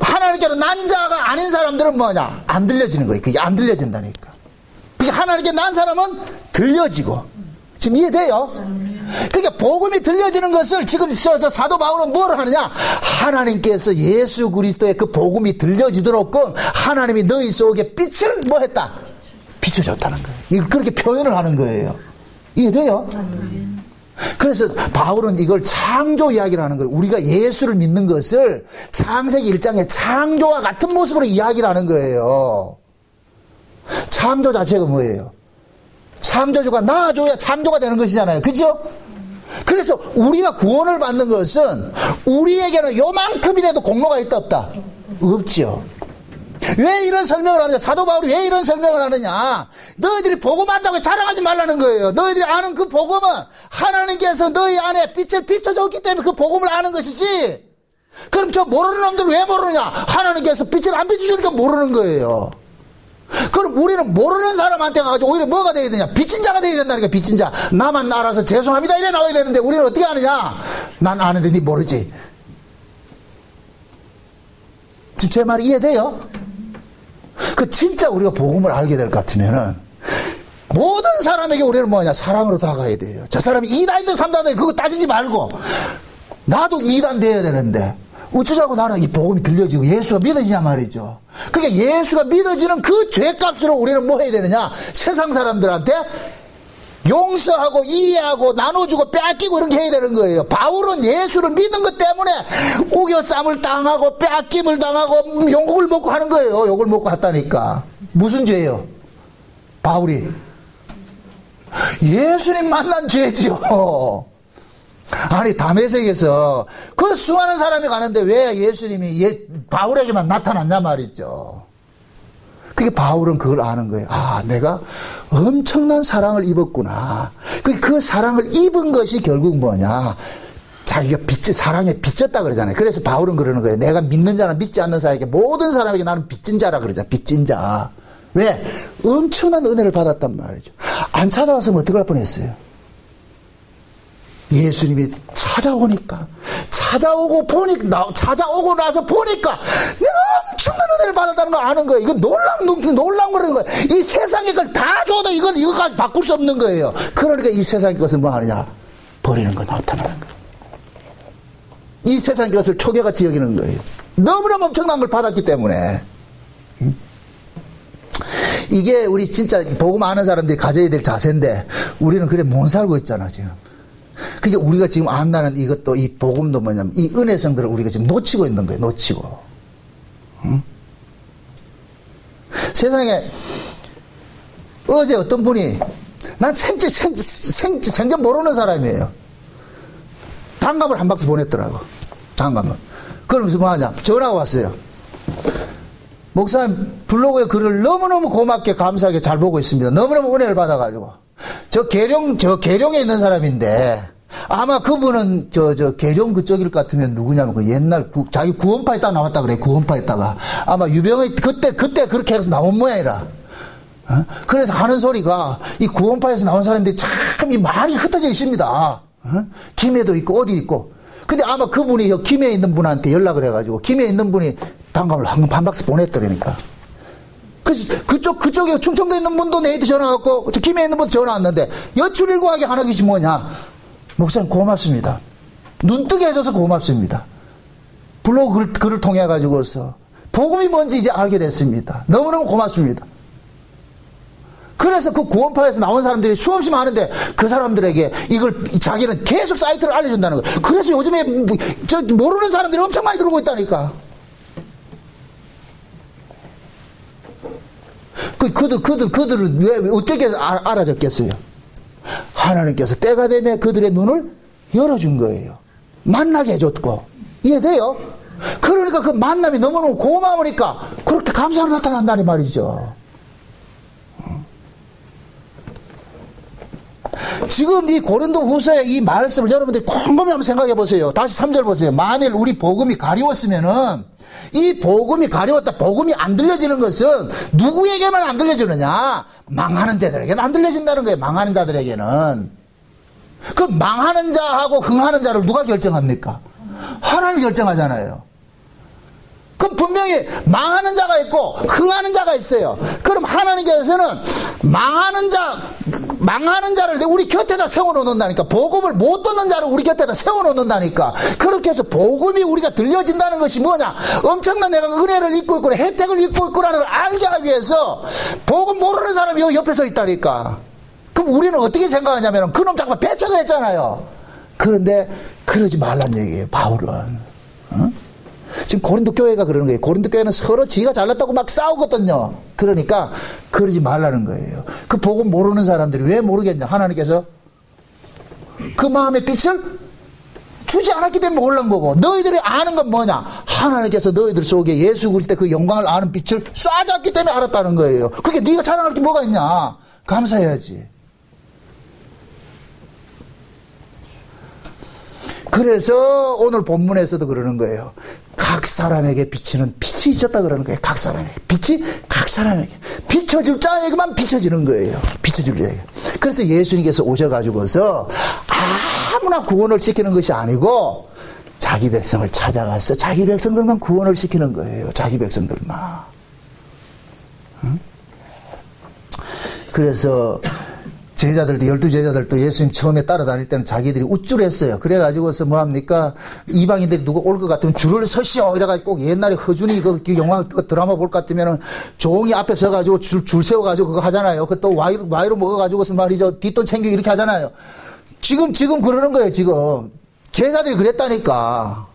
하나님께로 난 자가 아닌 사람들은 뭐냐? 안 들려지는 거예요. 그게 안 들려진다니까. 그게 하나님께 난 사람은 들려지고. 지금 이해돼요? 그러니까 복음이 들려지는 것을 지금 저 사도 바울은 뭐를 하느냐? 하나님께서 예수 그리스도의 그 복음이 들려지도록끔 하나님이 너희 속에 빛을 뭐 했다? 비춰줬다는 거예요. 그렇게 표현을 하는 거예요. 이해돼요? 그래서 바울은 이걸 창조 이야기를 하는 거예요. 우리가 예수를 믿는 것을 창세기 1장의 창조와 같은 모습으로 이야기를 하는 거예요. 창조 자체가 뭐예요? 창조주가 나아줘야 창조가 되는 것이잖아요. 그죠? 그래서 우리가 구원을 받는 것은 우리에게는 요만큼이라도 공로가 있다 없다? 없죠. 왜 이런 설명을 하느냐? 사도 바울이 왜 이런 설명을 하느냐? 너희들이 복음 안다고 자랑하지 말라는 거예요. 너희들이 아는 그 복음은 하나님께서 너희 안에 빛을 비춰줬기 때문에 그 복음을 아는 것이지. 그럼 저 모르는 놈들 왜 모르느냐? 하나님께서 빛을 안 비춰주니까 모르는 거예요. 그럼 우리는 모르는 사람한테 가가지고 오히려 뭐가 되어야 되냐? 빚진 자가 되어야 된다니까. 빚진 자. 나만 알아서 죄송합니다 이래 나와야 되는데 우리는 어떻게 하느냐? 난 아는데 니 모르지. 지금 제 말이 이해돼요? 그 진짜 우리가 복음을 알게 될 것 같으면은 모든 사람에게 우리는 뭐냐? 사랑으로 다가가야 돼요. 저 사람이 2단이든 3단이든 그거 따지지 말고 나도 2단 돼야 되는데 어쩌자고 나는 이 복음이 들려지고 예수가 믿어지냐 말이죠. 그러니까 예수가 믿어지는 그 죄값으로 우리는 뭐 해야 되느냐? 세상 사람들한테 용서하고 이해하고 나눠주고 뺏기고 이런 게 해야 되는 거예요. 바울은 예수를 믿는 것 때문에 우겨쌈을 당하고 뺏김을 당하고 욕을 먹고 하는 거예요. 욕을 먹고 했다니까. 무슨 죄예요? 바울이 예수님 만난 죄지요. 아니 다메섹에서 그 수많은 사람이 가는데 왜 예수님이 바울에게만 나타났냐 말이죠. 그게 바울은 그걸 아는 거예요. 아, 내가 엄청난 사랑을 입었구나. 그 사랑을 입은 것이 결국 뭐냐? 자기가 사랑에 빚졌다 그러잖아요. 그래서 바울은 그러는 거예요. 내가 믿는 자나 믿지 않는 사람에게 모든 사람에게 나는 빚진 자라 그러잖아. 빚진 자. 왜? 엄청난 은혜를 받았단 말이죠. 안 찾아왔으면 어떡할 뻔했어요? 예수님이 찾아오니까 찾아오고 나서 보니까 내가 엄청난 은혜를 받았다는 걸 아는 거예요. 이건 놀라운 거라는 거예요. 이 세상의 걸 다 줘도 이거까지 바꿀 수 없는 거예요. 그러니까 이 세상의 것을 뭐 하느냐? 버리는 거 나타나는 거예요. 이 세상의 것을 초계같이 여기는 거예요. 너무너무 엄청난 걸 받았기 때문에. 이게 우리 진짜 복음 아는 사람들이 가져야 될 자세인데 우리는 그래 못 살고 있잖아 지금. 그게 우리가 지금 안다는 이것도, 이 복음도 뭐냐면, 이 은혜성들을 우리가 지금 놓치고 있는 거예요, 놓치고. 응? 세상에, 어제 어떤 분이, 난 생전 모르는 사람이에요. 단감을 한 박스 보냈더라고. 단감을. 그러면서 뭐 하냐? 전화가 왔어요. 목사님, 블로그에 글을 너무너무 고맙게 감사하게 잘 보고 있습니다. 너무너무 은혜를 받아가지고. 저 계룡에 있는 사람인데, 아마 그분은 계룡 그쪽일 것 같으면 누구냐면 그 옛날 자기 구원파 있다가 나왔다 그래. 구원파 있다가. 아마 유병의 그때 그렇게 해서 나온 모양이라. 어? 그래서 하는 소리가 이 구원파에서 나온 사람들이 참 이 말이 흩어져 있습니다. 어? 김해도 있고 어디 있고. 근데 아마 그분이 김해에 있는 분한테 연락을 해가지고 김해에 있는 분이 단감을 한 박스 보냈더라니까. 그래서 그쪽에 충청도에 있는 분도 내한테 전화 왔고 김해에 있는 분도 전화 왔는데 여출일구하게 하는 것이 뭐냐. 목사님 고맙습니다. 눈뜨게 해줘서 고맙습니다. 블로그 글을 통해 가지고서 복음이 뭔지 이제 알게 됐습니다. 너무너무 고맙습니다. 그래서 그 구원파에서 나온 사람들이 수없이 많은데 그 사람들에게 이걸 자기는 계속 사이트를 알려준다는 거예요. 그래서 요즘에 모르는 사람들이 엄청 많이 들어오고 있다니까. 그들은 왜 어떻게 알아졌겠어요? 하나님께서 때가 되면 그들의 눈을 열어준 거예요. 만나게 해줬고. 이해돼요? 그러니까 그 만남이 너무너무 고마우니까 그렇게 감사로 나타난다는 말이죠. 지금 이 고린도 후서의 이 말씀을 여러분들이 곰곰이 한번 생각해 보세요. 다시 3절 보세요. 만일 우리 복음이 가리웠으면은 이 복음이 가리웠다. 복음이 안 들려지는 것은 누구에게만 안 들려주느냐? 망하는 자들에게는 안 들려진다는 거예요. 망하는 자들에게는. 그 망하는 자하고 흥하는 자를 누가 결정합니까? 하나님이 결정하잖아요. 그럼 분명히 망하는 자가 있고 흥하는 자가 있어요. 그럼 하나님께서는 망하는 자를 우리 곁에다 세워놓는다니까. 복음을 못 듣는 자를 우리 곁에다 세워놓는다니까. 그렇게 해서 복음이 우리가 들려진다는 것이 뭐냐? 엄청난 내가 은혜를 입고 있고 혜택을 입고 있구나를 알게 하기 위해서 복음 모르는 사람이 여기 옆에 서 있다니까. 그럼 우리는 어떻게 생각하냐면 그놈 잠깐만 배척을 했잖아요. 그런데 그러지 말란 얘기예요, 바울은. 어? 지금 고린도 교회가 그러는 거예요. 고린도 교회는 서로 지가 잘났다고 막 싸우거든요. 그러니까 그러지 말라는 거예요. 그 복음 모르는 사람들이 왜 모르겠냐? 하나님께서 그 마음의 빛을 주지 않았기 때문에 몰란 거고, 너희들이 아는 건 뭐냐? 하나님께서 너희들 속에 예수 그리스도의 그 영광을 아는 빛을 쏴줬기 때문에 알았다는 거예요. 그게 네가 자랑할 게 뭐가 있냐? 감사해야지. 그래서 오늘 본문에서도 그러는 거예요. 각 사람에게 비치는 빛이 있었다 그러는 거예요. 각 사람에게. 빛이 각 사람에게. 비춰줄 자에게만 비춰지는 거예요. 비춰줄 자에게. 그래서 예수님께서 오셔가지고서 아무나 구원을 시키는 것이 아니고 자기 백성을 찾아가서 자기 백성들만 구원을 시키는 거예요. 자기 백성들만. 응? 그래서 제자들도 12제자들도 예수님 처음에 따라다닐 때는 자기들이 우쭐했어요. 그래가지고서 뭐합니까? 이방인들이 누가 올 것 같으면 줄을 서시오 이래가지고 꼭 옛날에 허준이 그 영화 그 드라마 볼 것 같으면은 종이 앞에 서가지고 줄 세워가지고 그거 하잖아요. 그 또 와이로 먹어가지고서 말이죠. 뒷돈 챙기고 이렇게 하잖아요. 지금 그러는 거예요. 지금 제자들이 그랬다니까.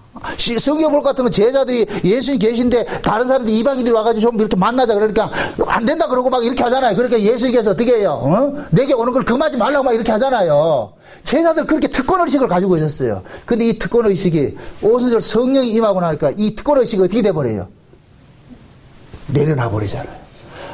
성경 볼 것 같으면 제자들이 예수님 계신데 다른 사람들이 이방인들이 와가지고 좀 이렇게 만나자 그러니까 안 된다 그러고 막 이렇게 하잖아요. 그러니까 예수님께서 어떻게 해요? 어? 내게 오는 걸 금하지 말라고 막 이렇게 하잖아요. 제자들 그렇게 특권의식을 가지고 있었어요. 근데 이 특권의식이 오순절 성령이 임하고 나니까 이 특권의식이 어떻게 돼버려요? 내려놔 버리잖아요.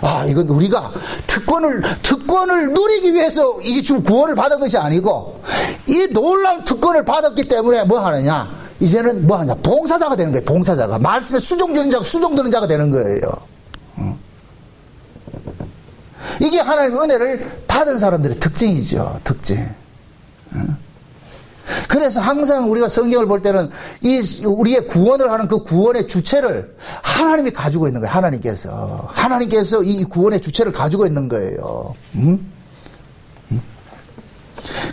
아, 이건 우리가 특권을 누리기 위해서 이게 지금 구원을 받은 것이 아니고 이 놀라운 특권을 받았기 때문에 뭐 하느냐? 이제는 뭐 하냐? 봉사자가 되는 거예요. 봉사자가. 말씀에 수종드는 자가 되는 거예요. 이게 하나님의 은혜를 받은 사람들의 특징이죠. 특징. 그래서 항상 우리가 성경을 볼 때는 우리의 구원을 하는 그 구원의 주체를 하나님이 가지고 있는 거예요. 하나님께서 이 구원의 주체를 가지고 있는 거예요.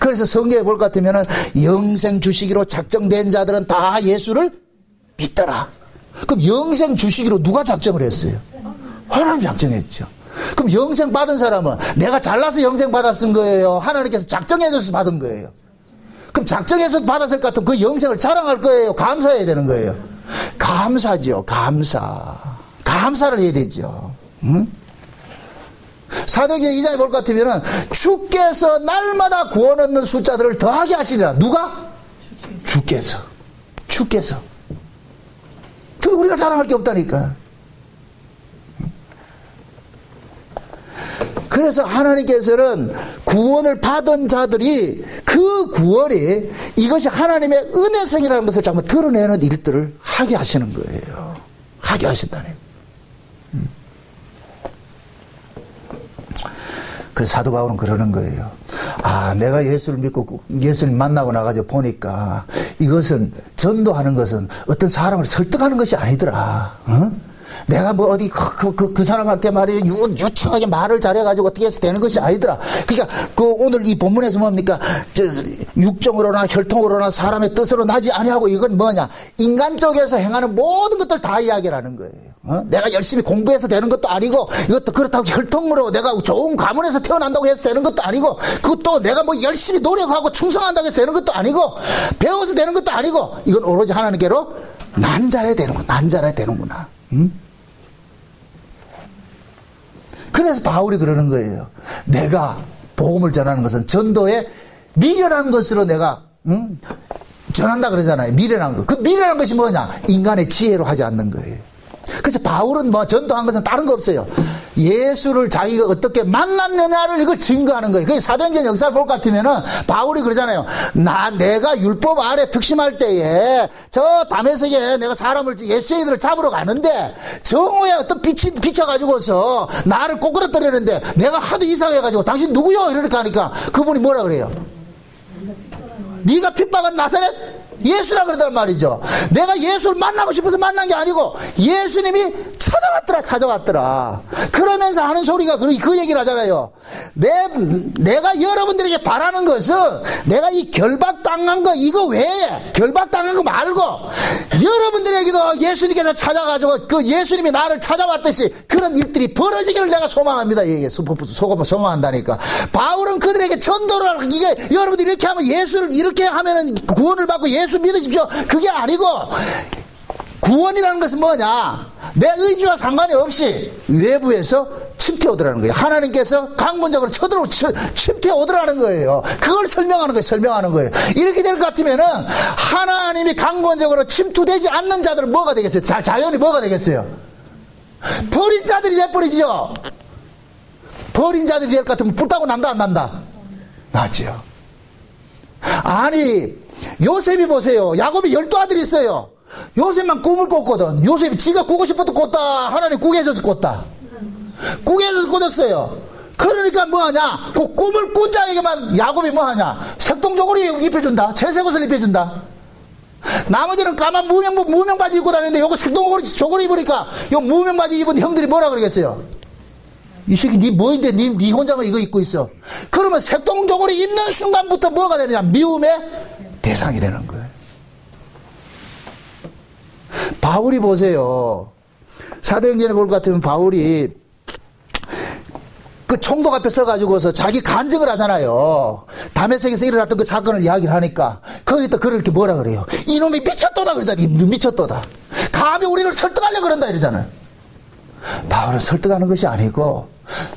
그래서 성경에 볼 것 같으면은 영생 주시기로 작정된 자들은 다 예수를 믿더라. 그럼 영생 주시기로 누가 작정을 했어요? 하나님이 작정했죠. 그럼 영생 받은 사람은 내가 잘나서 영생 받았은 거예요? 하나님께서 작정해줘서 받은 거예요? 그럼 작정해서 받았을 것 같으면 그 영생을 자랑할 거예요? 감사해야 되는 거예요? 감사죠. 감사를 해야 되죠. 응? 사도행전 2장에 볼 것 같으면 주께서 날마다 구원 얻는 숫자들을 더하게 하시리라. 누가? 주께서. 그래서 우리가 자랑할 게 없다니까. 그래서 하나님께서는 구원을 받은 자들이 그 구원이 이것이 하나님의 은혜성이라는 것을 자꾸 드러내는 일들을 하게 하시는 거예요. 하게 하신다네. 그래서 사도 바울은 그러는 거예요. 아, 내가 예수를 믿고 예수를 만나고 나가지고 보니까 이것은 전도하는 것은 어떤 사람을 설득하는 것이 아니더라. 어? 내가 뭐 어디 그 사람한테 말이에요 유창하게 말을 잘해가지고 어떻게 해서 되는 것이 아니더라. 그러니까 그 오늘 이 본문에서 뭡니까? 육정으로나 혈통으로나 사람의 뜻으로 나지 아니하고 이건 뭐냐? 인간 쪽에서 행하는 모든 것들 다 이야기를 하는 거예요. 어? 내가 열심히 공부해서 되는 것도 아니고 이것도 그렇다고 혈통으로 내가 좋은 가문에서 태어난다고 해서 되는 것도 아니고 그것도 내가 뭐 열심히 노력하고 충성한다고 해서 되는 것도 아니고 배워서 되는 것도 아니고 이건 오로지 하나님께로 난 잘해야 되는구나. 응? 그래서 바울이 그러는 거예요. 내가 복음을 전하는 것은 전도의 미련한 것으로 내가 전한다 그러잖아요. 미련한 것. 그 미련한 것이 뭐냐? 인간의 지혜로 하지 않는 거예요. 그래서 바울은 뭐 전도한 것은 다른 거 없어요. 예수를 자기가 어떻게 만났느냐를 이걸 증거하는 거예요. 그게 사도행전 역사를 볼 것 같으면은 바울이 그러잖아요. 내가 율법 아래 특심할 때에 저 다메섹에 내가 사람을 예수의들을 잡으러 가는데 정오에 어떤 빛이 비쳐가지고서 나를 꼬꾸라뜨리는데 내가 하도 이상해가지고 당신 누구요? 이렇게 하니까 그분이 뭐라 그래요? 네가 핍박한 나사렛? 예수라 그러단 말이죠. 내가 예수를 만나고 싶어서 만난 게 아니고 예수님이 찾아왔더라. 그러면서 하는 소리가 그 얘기를 하잖아요. 내가 여러분들에게 바라는 것은 내가 이 결박당한 거 이거 외에 결박당한 거 말고 여러분들에게도 예수님께서 찾아가지고 그 예수님이 나를 찾아왔듯이 그런 일들이 벌어지기를 내가 소망합니다. 소망한다니까. 바울은 그들에게 전도를 이게 여러분들이 이렇게 하면 예수를 이렇게 하면은 구원을 받고 예수 믿으십시오. 그게 아니고 구원이라는 것은 뭐냐? 내 의지와 상관이 없이 외부에서 침투오더라는 거예요. 하나님께서 강권적으로 침투오더라는 거예요. 그걸 설명하는 거예요. 이렇게 될 것 같으면은 하나님이 강권적으로 침투되지 않는 자들은 뭐가 되겠어요? 자연이 뭐가 되겠어요? 버린 자들이 돼버리죠. 버린 자들이 될 것 같으면 불타고 난다 안 난다? 나죠. 아니 요셉이 보세요. 야곱이 12아들이 있어요. 요셉만 꿈을 꿨거든. 요셉이 지가 꾸고 싶어도 꿨다. 하나님 꾸게 해줘서 꿨다. 꾸게 해줘서 꿨었어요. 그러니까 뭐하냐? 그 꿈을 꾼 자에게만 야곱이 뭐하냐? 색동저고리 입혀준다. 채색옷을 입혀준다. 나머지는 까만 무명 바지 입고 다니는데 요거 색동저고리 입으니까 요 무명 바지 입은 형들이 뭐라 그러겠어요? 이 새끼 니 뭐인데 니 혼자만 이거 입고 있어. 그러면 색동저고리 입는 순간부터 뭐가 되느냐? 미움의 대상이 되는 거예요. 바울이 보세요. 사도행전에 볼 것 같으면 바울이 그 총독 앞에 서가지고서 자기 간증을 하잖아요. 다메섹에서 일어났던 그 사건을 이야기를 하니까 거기 또 그렇게 뭐라 그래요? 이놈이 미쳤도다 그러잖아요. 미쳤도다. 감히 우리를 설득하려고 그런다 이러잖아요. 바울은 설득하는 것이 아니고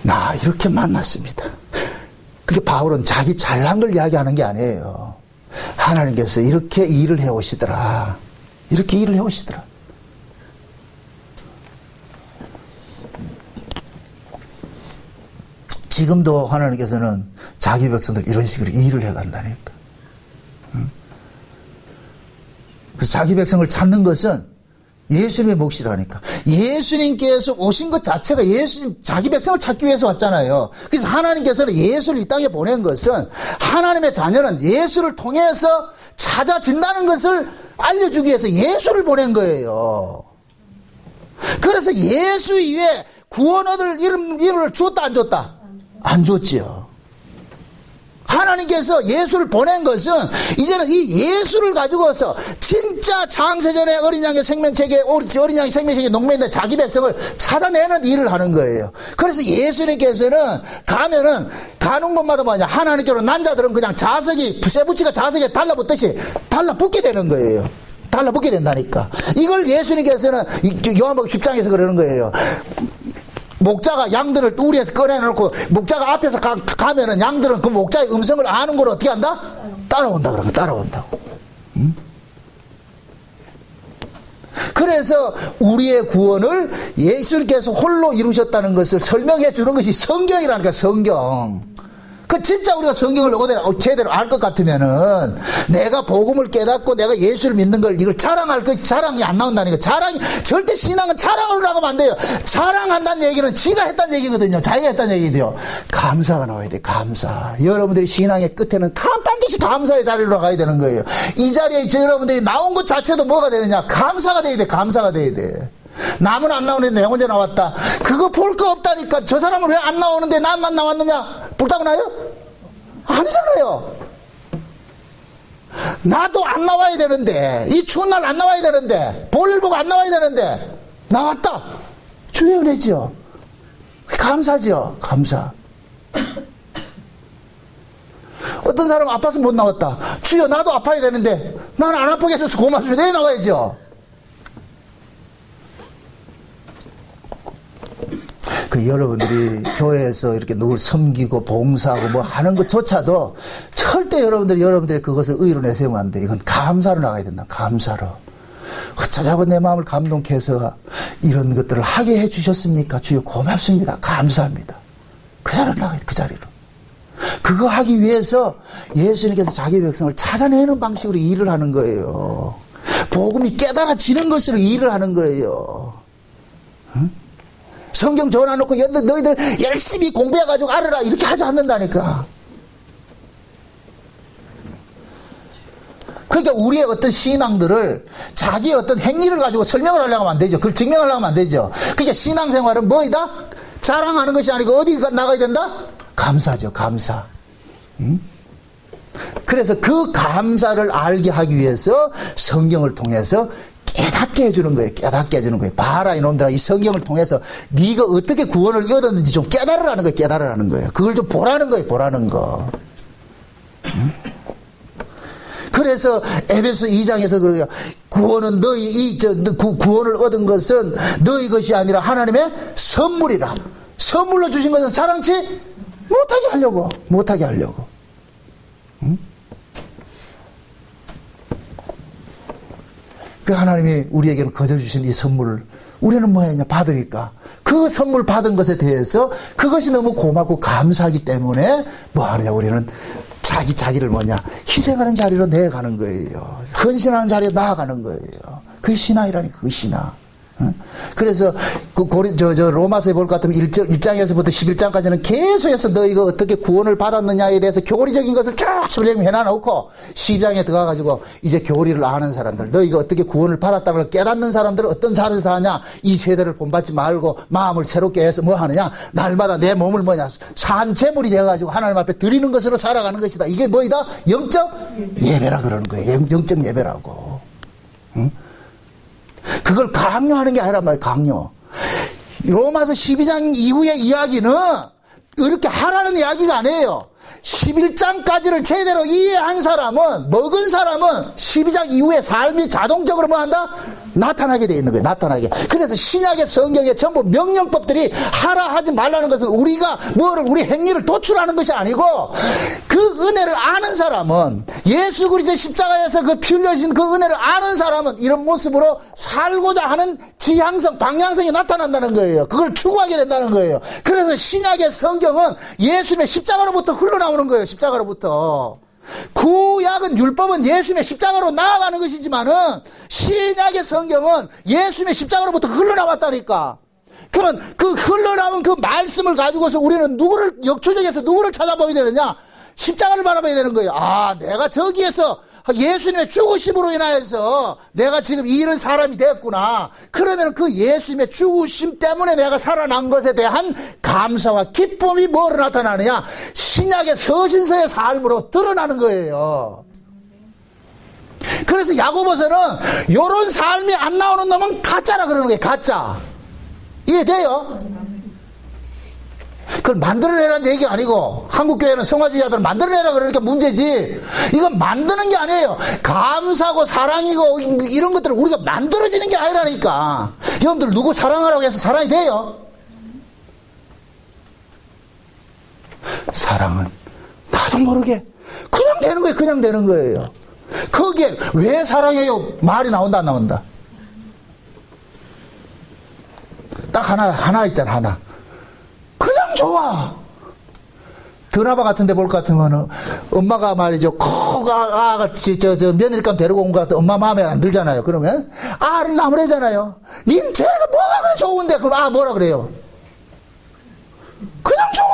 나 이렇게 만났습니다. 그게 바울은 자기 잘난 걸 이야기하는 게 아니에요. 하나님께서 이렇게 일을 해오시더라. 이렇게 일을 해오시더라. 지금도 하나님께서는 자기 백성들 이런 식으로 일을 해간다니까. 그래서 자기 백성을 찾는 것은 예수님의 몫이라니까. 예수님께서 오신 것 자체가 예수님 자기 백성을 찾기 위해서 왔잖아요. 그래서 하나님께서는 예수를 이 땅에 보낸 것은 하나님의 자녀는 예수를 통해서 찾아진다는 것을 알려주기 위해서 예수를 보낸 거예요. 그래서 예수 이외에 구원 얻을 이름을 줬다 안 줬다? 안 줬지요. 하나님께서 예수를 보낸 것은 이제는 이 예수를 가지고서 진짜 창세전에 어린 양의 생명체계, 어린 양의 생명체계 농면인데 자기 백성을 찾아내는 일을 하는 거예요. 그래서 예수님께서는 가는 곳마다 뭐냐, 하나님께로 난 자들은 그냥 자석이, 쇠붙이가 자석에 달라붙듯이 달라붙게 되는 거예요. 달라붙게 된다니까. 이걸 예수님께서는 요한복음 10장에서 그러는 거예요. 목자가 양들을 우리에서 꺼내놓고 목자가 앞에서 가면은 양들은 그 목자의 음성을 아는 걸 어떻게 한다? 따라온다. 그런 거 따라온다고. 그래서 우리의 구원을 예수님께서 홀로 이루셨다는 것을 설명해 주는 것이 성경이라니까, 성경. 그 진짜 우리가 성경을 제대로 알 것 같으면은 내가 복음을 깨닫고 내가 예수를 믿는 걸 이걸 자랑할 것, 자랑이 안 나온다니까. 절대 신앙은 자랑을 하면 안 돼요. 자랑한다는 얘기는 지가 했다는 얘기거든요. 자기가 했다는 얘기도요. 감사가 나와야 돼. 감사. 여러분들이 신앙의 끝에는 반드시 감사의 자리로 가야 되는 거예요. 이 자리에 여러분들이 나온 것 자체도 뭐가 되느냐? 감사가 돼야 돼. 감사가 돼야 돼. 남은 안 나오는데 내 혼자 나왔다. 그거 볼 거 없다니까. 저 사람은 왜 안 나오는데 나만 나왔느냐? 불타고 나요? 아니잖아요. 나도 안 나와야 되는데, 이 추운 날 안 나와야 되는데, 볼일 보고 안 나와야 되는데 나왔다. 주의 은혜지요. 감사지요. 감사. 어떤 사람은 아파서 못 나왔다. 주여, 나도 아파야 되는데 나는 안 아프게 해줘서 고맙습니다. 내일 나와야죠. 그 여러분들이 교회에서 이렇게 늘 섬기고 봉사하고 뭐 하는 것조차도 절대 여러분들이 그것을 의로 내세우면 안 돼. 이건 감사로 나가야 된다. 감사로. 어쩌자고 내 마음을 감동케 해서 이런 것들을 하게 해 주셨습니까? 주여 고맙습니다. 감사합니다. 그 자리로 나가야 돼. 그 자리로. 그거 하기 위해서 예수님께서 자기 백성을 찾아내는 방식으로 일을 하는 거예요. 복음이 깨달아지는 것으로 일을 하는 거예요. 응? 성경 전화놓고 너희들 열심히 공부해가지고 알아라 이렇게 하지 않는다니까. 그러니까 우리의 어떤 신앙들을 자기의 어떤 행위를 가지고 설명을 하려고 하면 안 되죠. 그걸 증명하려고 하면 안 되죠. 그러니까 신앙생활은 뭐이다? 자랑하는 것이 아니고 어디 나가야 된다? 감사죠. 감사. 응? 그래서 그 감사를 알게 하기 위해서 성경을 통해서 깨닫게 해주는 거예요. 깨닫게 해주는 거예요. 봐라 이놈들아, 이 성경을 통해서 네가 어떻게 구원을 얻었는지 좀 깨달으라는 거예요. 깨달으라는 거예요. 그걸 좀 보라는 거예요. 보라는 거. 응? 그래서 에베소 2장에서 그래요. 구원은 구원을 얻은 것은 너희 것이 아니라 하나님의 선물이라. 선물로 주신 것은 자랑치 못하게 하려고. 응? 그 하나님이 우리에게는 거저 주신 이 선물을 우리는 뭐 했냐? 받으니까. 그 선물 받은 것에 대해서 그것이 너무 고맙고 감사하기 때문에 뭐 하느냐? 우리는 자기를 뭐냐? 희생하는 자리로 내가는 거예요. 헌신하는 자리로 나아가는 거예요. 그게 신앙이라니까, 그게 신앙. 그래서 로마서에 볼 것 같으면 1장에서부터 11장까지는 계속해서 너희가 어떻게 구원을 받았느냐에 대해서 교리적인 것을 쭉 설명해 놔놓고 12장에 들어가가지고 이제 교리를 아는 사람들, 너희가 어떻게 구원을 받았다는 걸 깨닫는 사람들은 어떤 삶을 사냐? 이 세대를 본받지 말고 마음을 새롭게 해서 뭐 하느냐? 날마다 내 몸을 뭐냐? 산재물이 되어가지고 하나님 앞에 드리는 것으로 살아가는 것이다. 이게 뭐이다? 영적 예배라 그러는 거예요. 영적 예배라고. 응? 그걸 강요하는 게 아니란 말이에요. 강요. 로마서 12장 이후의 이야기는 이렇게 하라는 이야기가 아니에요. 11장까지를 제대로 이해한 사람은, 먹은 사람은 12장 이후의 삶이 자동적으로 뭐 한다? 나타나게 돼 있는 거예요. 나타나게. 그래서 신약의 성경에 전부 명령법들이 하라 하지 말라는 것은 우리가 우리 행위를 도출하는 것이 아니고 그 은혜를 아는 사람은, 예수 그리스도의 십자가에서 그 피 흘려진 그 은혜를 아는 사람은 이런 모습으로 살고자 하는 지향성, 방향성이 나타난다는 거예요. 그걸 추구하게 된다는 거예요. 그래서 신약의 성경은 예수님의 십자가로부터 흘러나오는 거예요. 십자가로부터. 구약은 율법은 예수님의 십자가로 나아가는 것이지만은 신약의 성경은 예수님의 십자가로부터 흘러나왔다니까. 그러면 그 흘러나온 그 말씀을 가지고서 우리는 역초적에서 누구를 찾아보게 되느냐? 십자가를 바라봐야 되는 거예요. 아, 내가 저기에서 예수님의 죽으심으로 인하여서 내가 지금 이런 사람이 됐구나. 그러면 그 예수님의 죽으심 때문에 내가 살아난 것에 대한 감사와 기쁨이 뭐로 나타나느냐? 신약의 서신서의 삶으로 드러나는 거예요. 그래서 야고보서는 이런 삶이 안 나오는 놈은 가짜라 그러는 거예요. 가짜. 이해돼요? 그걸 만들어내라는 얘기가 아니고, 한국교회는 성화주의자들은 만들어내라 그러니까 문제지, 이건 만드는 게 아니에요. 감사고 사랑이고 이런 것들을 우리가 만들어지는 게 아니라니까. 여러분들 누구 사랑하라고 해서 사랑이 돼요? 사랑은 나도 모르게 그냥 되는 거예요. 그냥 되는 거예요. 거기에 왜 사랑해요? 말이 나온다 안 나온다? 딱 하나 있잖아. 하나. 그냥 좋아. 드라마 같은 데 볼 것 같으면 엄마가 말이죠. 저 며느리감 데리고 온 것 같아. 엄마 마음에 안 들잖아요. 그러면 아를 나무래잖아요. 닌 쟤가 뭐가 그래 좋은데. 그럼 뭐라 그래요? 그냥 좋아.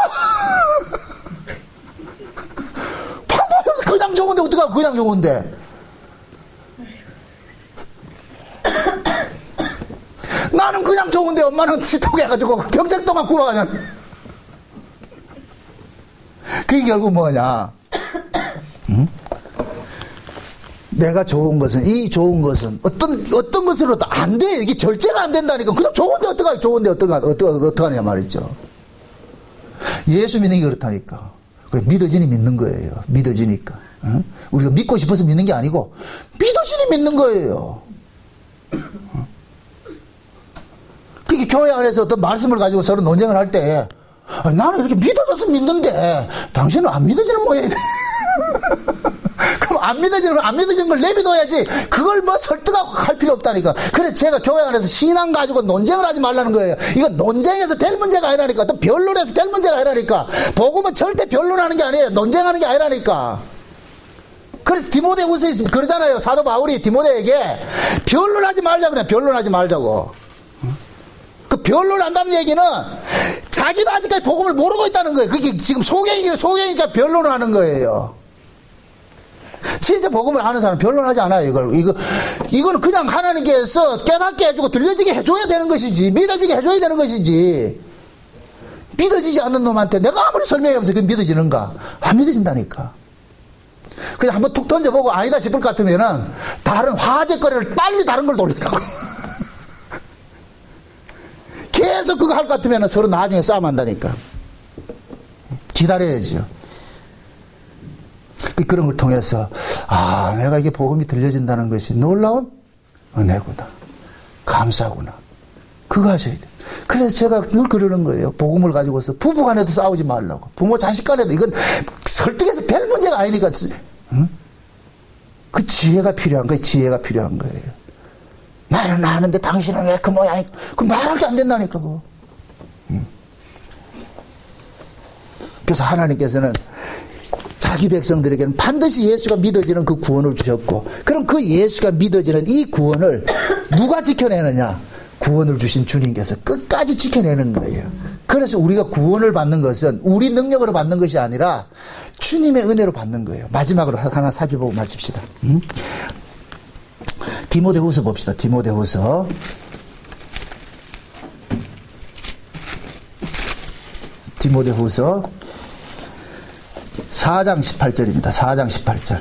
방법이 없어. 그냥 좋은데 어떡하고 그냥 좋은데. 나는 그냥 좋은데 엄마는 시통해 가지고 평생 동안 굶어가잖아. 그게 결국 뭐냐? 응? 내가 좋은 것은, 이 좋은 것은 어떤 것으로도 안 돼. 이게 절제가 안 된다니까. 그냥 좋은데 어떡하냐? 좋은데 어떡하냐 말이죠. 예수 믿는 게 그렇다니까. 믿어지니 믿는 거예요. 믿어지니까. 응? 우리가 믿고 싶어서 믿는 게 아니고 믿어지니 믿는 거예요. 그게 교회 안에서 어떤 말씀을 가지고 서로 논쟁을 할 때, 나는 이렇게 믿어져서 믿는데 당신은 안 믿어지는 모양이네. 그럼 안 믿어지는 걸 내비둬야지. 그걸 뭐 설득하고 할 필요 없다니까. 그래서 제가 교회 안에서 신앙 가지고 논쟁을 하지 말라는 거예요. 이건 논쟁에서 될 문제가 아니라니까. 또 변론에서 될 문제가 아니라니까. 복음은 절대 변론하는 게 아니에요. 논쟁하는 게 아니라니까. 그래서 디모데후서에 그러잖아요. 사도 바울이 디모데에게 변론하지 말자 그래. 변론하지 말자고. 그 변론한다는 얘기는 자기도 아직까지 복음을 모르고 있다는 거예요. 그게 지금 소경이니까 변론을 하는 거예요. 진짜 복음을 아는 사람은 변론하지 않아요. 이거는 그냥 하나님께서 깨닫게 해주고 들려지게 해줘야 되는 것이지, 믿어지게 해줘야 되는 것이지. 믿어지지 않는 놈한테 내가 아무리 설명해보면서 그게 믿어지는가? 안 믿어진다니까. 그냥 한번 툭 던져보고 아니다 싶을 것 같으면은 다른 화제거리를 빨리 다른 걸 돌리라고. 계속 그거 할 것 같으면 서로 나중에 싸움한다니까. 기다려야죠. 그런 걸 통해서 내가 이게 복음이 들려진다는 것이 놀라운 은혜구나. 감사구나. 그거 하셔야 돼. 그래서 제가 늘 그러는 거예요. 복음을 가지고서 부부 간에도 싸우지 말라고. 부모 자식 간에도. 이건 설득해서 될 문제가 아니니까. 응? 그 지혜가 필요한 거예요. 지혜가 필요한 거예요. 나는 아는데 당신은 왜 그 모양이, 그 말할 게 안 된다니까, 그거. 그래서 하나님께서는 자기 백성들에게는 반드시 예수가 믿어지는 그 구원을 주셨고, 그럼 그 예수가 믿어지는 이 구원을 누가 지켜내느냐? 구원을 주신 주님께서 끝까지 지켜내는 거예요. 그래서 우리가 구원을 받는 것은 우리 능력으로 받는 것이 아니라 주님의 은혜로 받는 거예요. 마지막으로 하나 살펴보고 마칩시다. 디모데후서 봅시다. 디모데후서 4장 18절입니다. 4장 18절.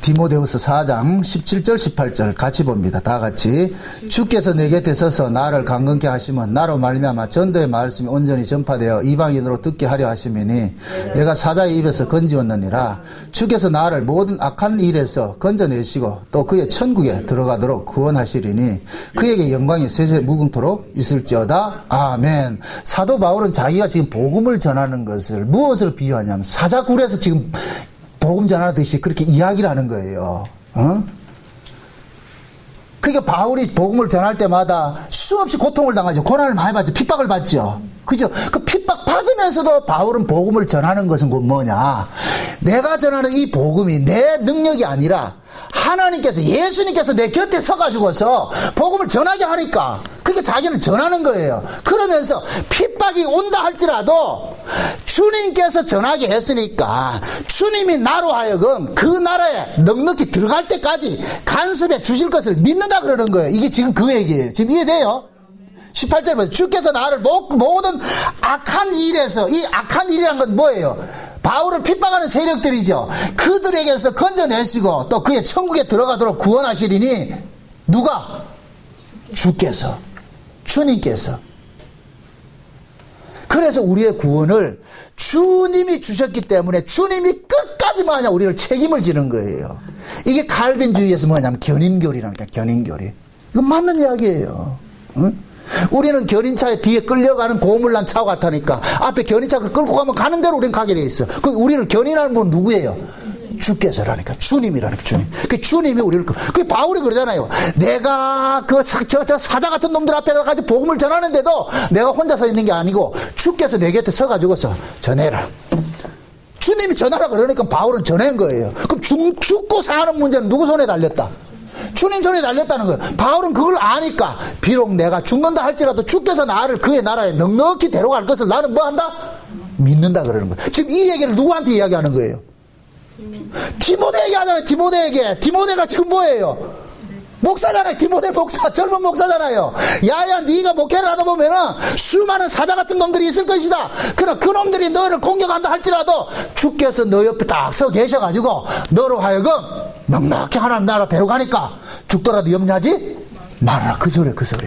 디모데후서 4장 17절 18절 같이 봅니다. 다 같이. 주께서 내 곁에 서서 나를 강건케 하시면 나로 말미암아 전도의 말씀이 온전히 전파되어 이방인으로 듣게 하려 하심이니 내가 사자의 입에서 건지었느니라. 주께서 나를 모든 악한 일에서 건져내시고 또 그의 천국에 들어가도록 구원하시리니 그에게 영광이 세세 무궁토록 있을지어다. 아멘. 사도 바울은 자기가 지금 복음을 전하는 것을 무엇으로 비유하냐면 사자굴에서 지금 복음 전하듯이 그렇게 이야기를 하는 거예요. 그러니까 바울이 복음을 전할 때마다 수없이 고통을 당하죠. 고난을 많이 받죠. 핍박을 받죠. 그죠? 그 핍박 받으면서도 바울은 복음을 전하는 것은 뭐냐? 내가 전하는 이 복음이 내 능력이 아니라 하나님께서, 예수님께서 내 곁에 서가지고서 복음을 전하게 하니까 그게 그러니까 자기는 전하는 거예요. 그러면서 핍박이 온다 할지라도 주님께서 전하게 했으니까 주님이 나로 하여금 그 나라에 넉넉히 들어갈 때까지 간섭해 주실 것을 믿는다 그러는 거예요. 이게 지금 그 얘기예요. 지금 이해돼요? 18절에 보세요. 주께서 나를 모든 악한 일에서, 이 악한 일이란 건 뭐예요? 바울을 핍박하는 세력들이죠. 그들에게서 건져내시고 또 그의 천국에 들어가도록 구원하시리니 누가? 주께서, 주님께서. 그래서 우리의 구원을 주님이 주셨기 때문에 주님이 끝까지 뭐냐 우리를 책임을 지는 거예요. 이게 칼빈주의에서 뭐냐면 견인교리라니까, 견인교리. 이건 맞는 이야기예요. 응? 우리는 견인차에 뒤에 끌려가는 고물난 차 같으니까 앞에 견인차가 끌고 가면 가는 대로 우리는 가게 돼 있어. 그 우리를 견인하는 분은 누구예요? 주께서라니까, 주님이라니까, 주님. 그 주님이 우리를, 그 바울이 그러잖아요. 내가 저 사자 같은 놈들 앞에 가서 복음을 전하는데도 내가 혼자 서 있는 게 아니고 주께서 내 곁에 서가지고서 전해라. 주님이 전하라 그러니까 바울은 전한 거예요. 그럼 죽고 사는 문제는 누구 손에 달렸다? 주님 손에 달렸다는 거예요. 바울은 그걸 아니까 비록 내가 죽는다 할지라도 주께서 나를 그의 나라에 넉넉히 데려갈 것을 나는 뭐 한다? 믿는다 그러는 거예요. 지금 이 얘기를 누구한테 이야기하는 거예요? 디모데에게 하잖아요. 디모데에게. 디모데가 지금 뭐예요? 목사잖아요. 디모데 목사, 젊은 목사잖아요. 야야 네가 목회를 하다 보면은 수많은 사자 같은 놈들이 있을 것이다. 그러나 그 놈들이 너를 공격한다 할지라도 주께서 너 옆에 딱 서 계셔가지고 너로 하여금 넉넉히 하나님 나라 데려가니까 죽더라도 염려하지 말아라. 그 소리, 그 소리.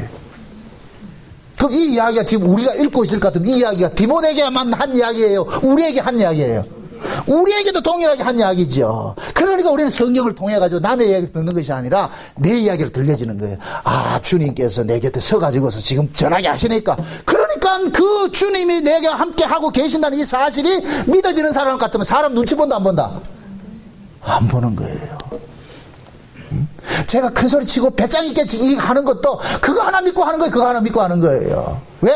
그럼 이 이야기가 지금 우리가 읽고 있을 것 같으면 이 이야기가 디모데에게만 한 이야기예요? 우리에게 한 이야기예요? 우리에게도 동일하게 한 이야기죠. 그러니까 우리는 성경을 통해가지고 남의 이야기를 듣는 것이 아니라 내 이야기를 들려지는 거예요. 아, 주님께서 내 곁에 서가지고서 지금 전하게 하시니까. 그러니까 그 주님이 내게 함께 하고 계신다는 이 사실이 믿어지는 사람 같으면 사람 눈치 본다, 안 본다? 안 보는 거예요. 제가 큰 소리 치고 배짱 있게 하는 것도 그거 하나 믿고 하는 거예요. 그거 하나 믿고 하는 거예요. 왜?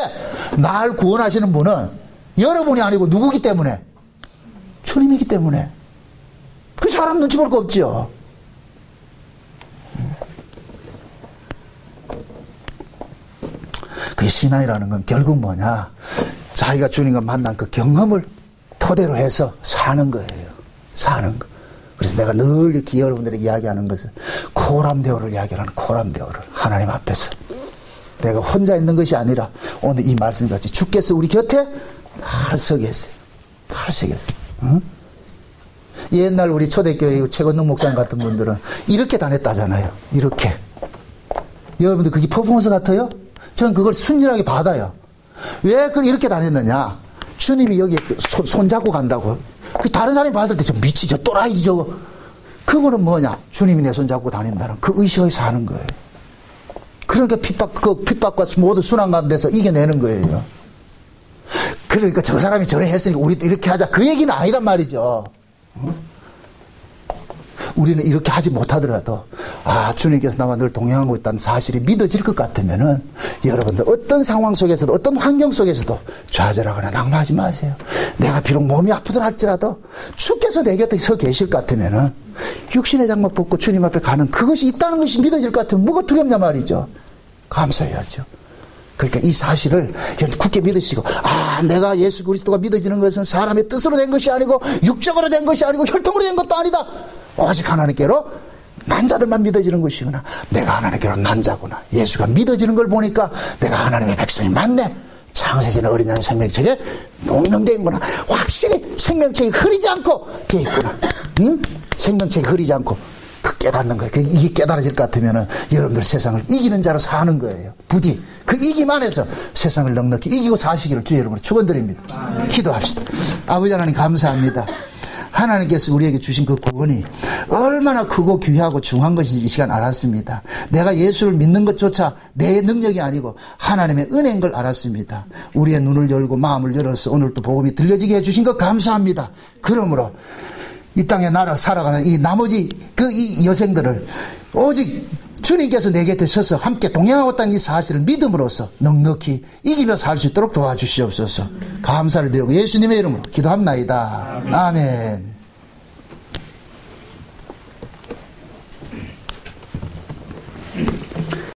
날 구원하시는 분은 여러분이 아니고 누구기 때문에? 주님이기 때문에. 그 사람 눈치 볼 거 없죠. 그 신앙이라는 건 결국 뭐냐? 자기가 주님과 만난 그 경험을 토대로 해서 사는 거예요. 사는 거. 그래서 내가 늘 이렇게 여러분들에게 이야기하는 것은 코람데오를 이야기하는 코람데오를 하나님 앞에서 내가 혼자 있는 것이 아니라 오늘 이 말씀같이 주께서 우리 곁에 잘 서 계세요. 잘 서 계세요. 응? 옛날 우리 초대교회 최건능 목사님 같은 분들은 이렇게 다녔다잖아요. 이렇게. 여러분들 그게 퍼포먼스 같아요? 전 그걸 순진하게 받아요. 왜 그걸 이렇게 다녔느냐? 주님이 여기에 손잡고 간다고. 그 다른 사람이 봤을 때 저 미치, 저 또라이, 저거. 그거는 뭐냐? 주님이 내 손잡고 다닌다는 그 의식에서 하는 거예요. 그러니까 핍박과 모두 순환 가운데서 이겨내는 거예요. 그러니까 저 사람이 저래 했으니까 우리도 이렇게 하자. 그 얘기는 아니란 말이죠. 우리는 이렇게 하지 못하더라도 아, 주님께서 나와 늘 동행하고 있다는 사실이 믿어질 것 같으면은 여러분들 어떤 상황 속에서도 어떤 환경 속에서도 좌절하거나 낙마하지 마세요. 내가 비록 몸이 아프더라 할지라도 주께서 내 곁에 서 계실 것 같으면은 육신의 장막 벗고 주님 앞에 가는 그것이 있다는 것이 믿어질 것 같으면 뭐가 두렵냐 말이죠. 감사해야죠. 그러니까 이 사실을 굳게 믿으시고 아, 내가 예수 그리스도가 믿어지는 것은 사람의 뜻으로 된 것이 아니고 육적으로 된 것이 아니고 혈통으로 된 것도 아니다. 오직 하나님께로 난 자들만 믿어지는 것이구나. 내가 하나님께로 난 자구나. 예수가 믿어지는 걸 보니까 내가 하나님의 백성이 맞네. 창세전에 어린 양의 생명책에 농명되는구나. 확실히 생명책이 흐리지 않고 돼 있구나. 응? 생명책이 흐리지 않고 그 깨닫는 거예요. 이게 깨달아질 것 같으면은 여러분들 세상을 이기는 자로 사는 거예요. 부디 그 이김 안에서 세상을 넉넉히 이기고 사시기를 주의 이름으로 축원드립니다. 기도합시다. 아버지 하나님 감사합니다. 하나님께서 우리에게 주신 그 구원이 얼마나 크고 귀하고 중요한 것인지 이 시간 알았습니다. 내가 예수를 믿는 것조차 내 능력이 아니고 하나님의 은혜인 걸 알았습니다. 우리의 눈을 열고 마음을 열어서 오늘 또 복음이 들려지게 해주신 것 감사합니다. 그러므로 이 땅에 살아가는 이 나머지 이 여생들을 오직 주님께서 내 곁에 서서 함께 동행하고 있다는 이 사실을 믿음으로써 넉넉히 이기며 살 수 있도록 도와주시옵소서. 감사를 드리고 예수님의 이름으로 기도합나이다. 아멘.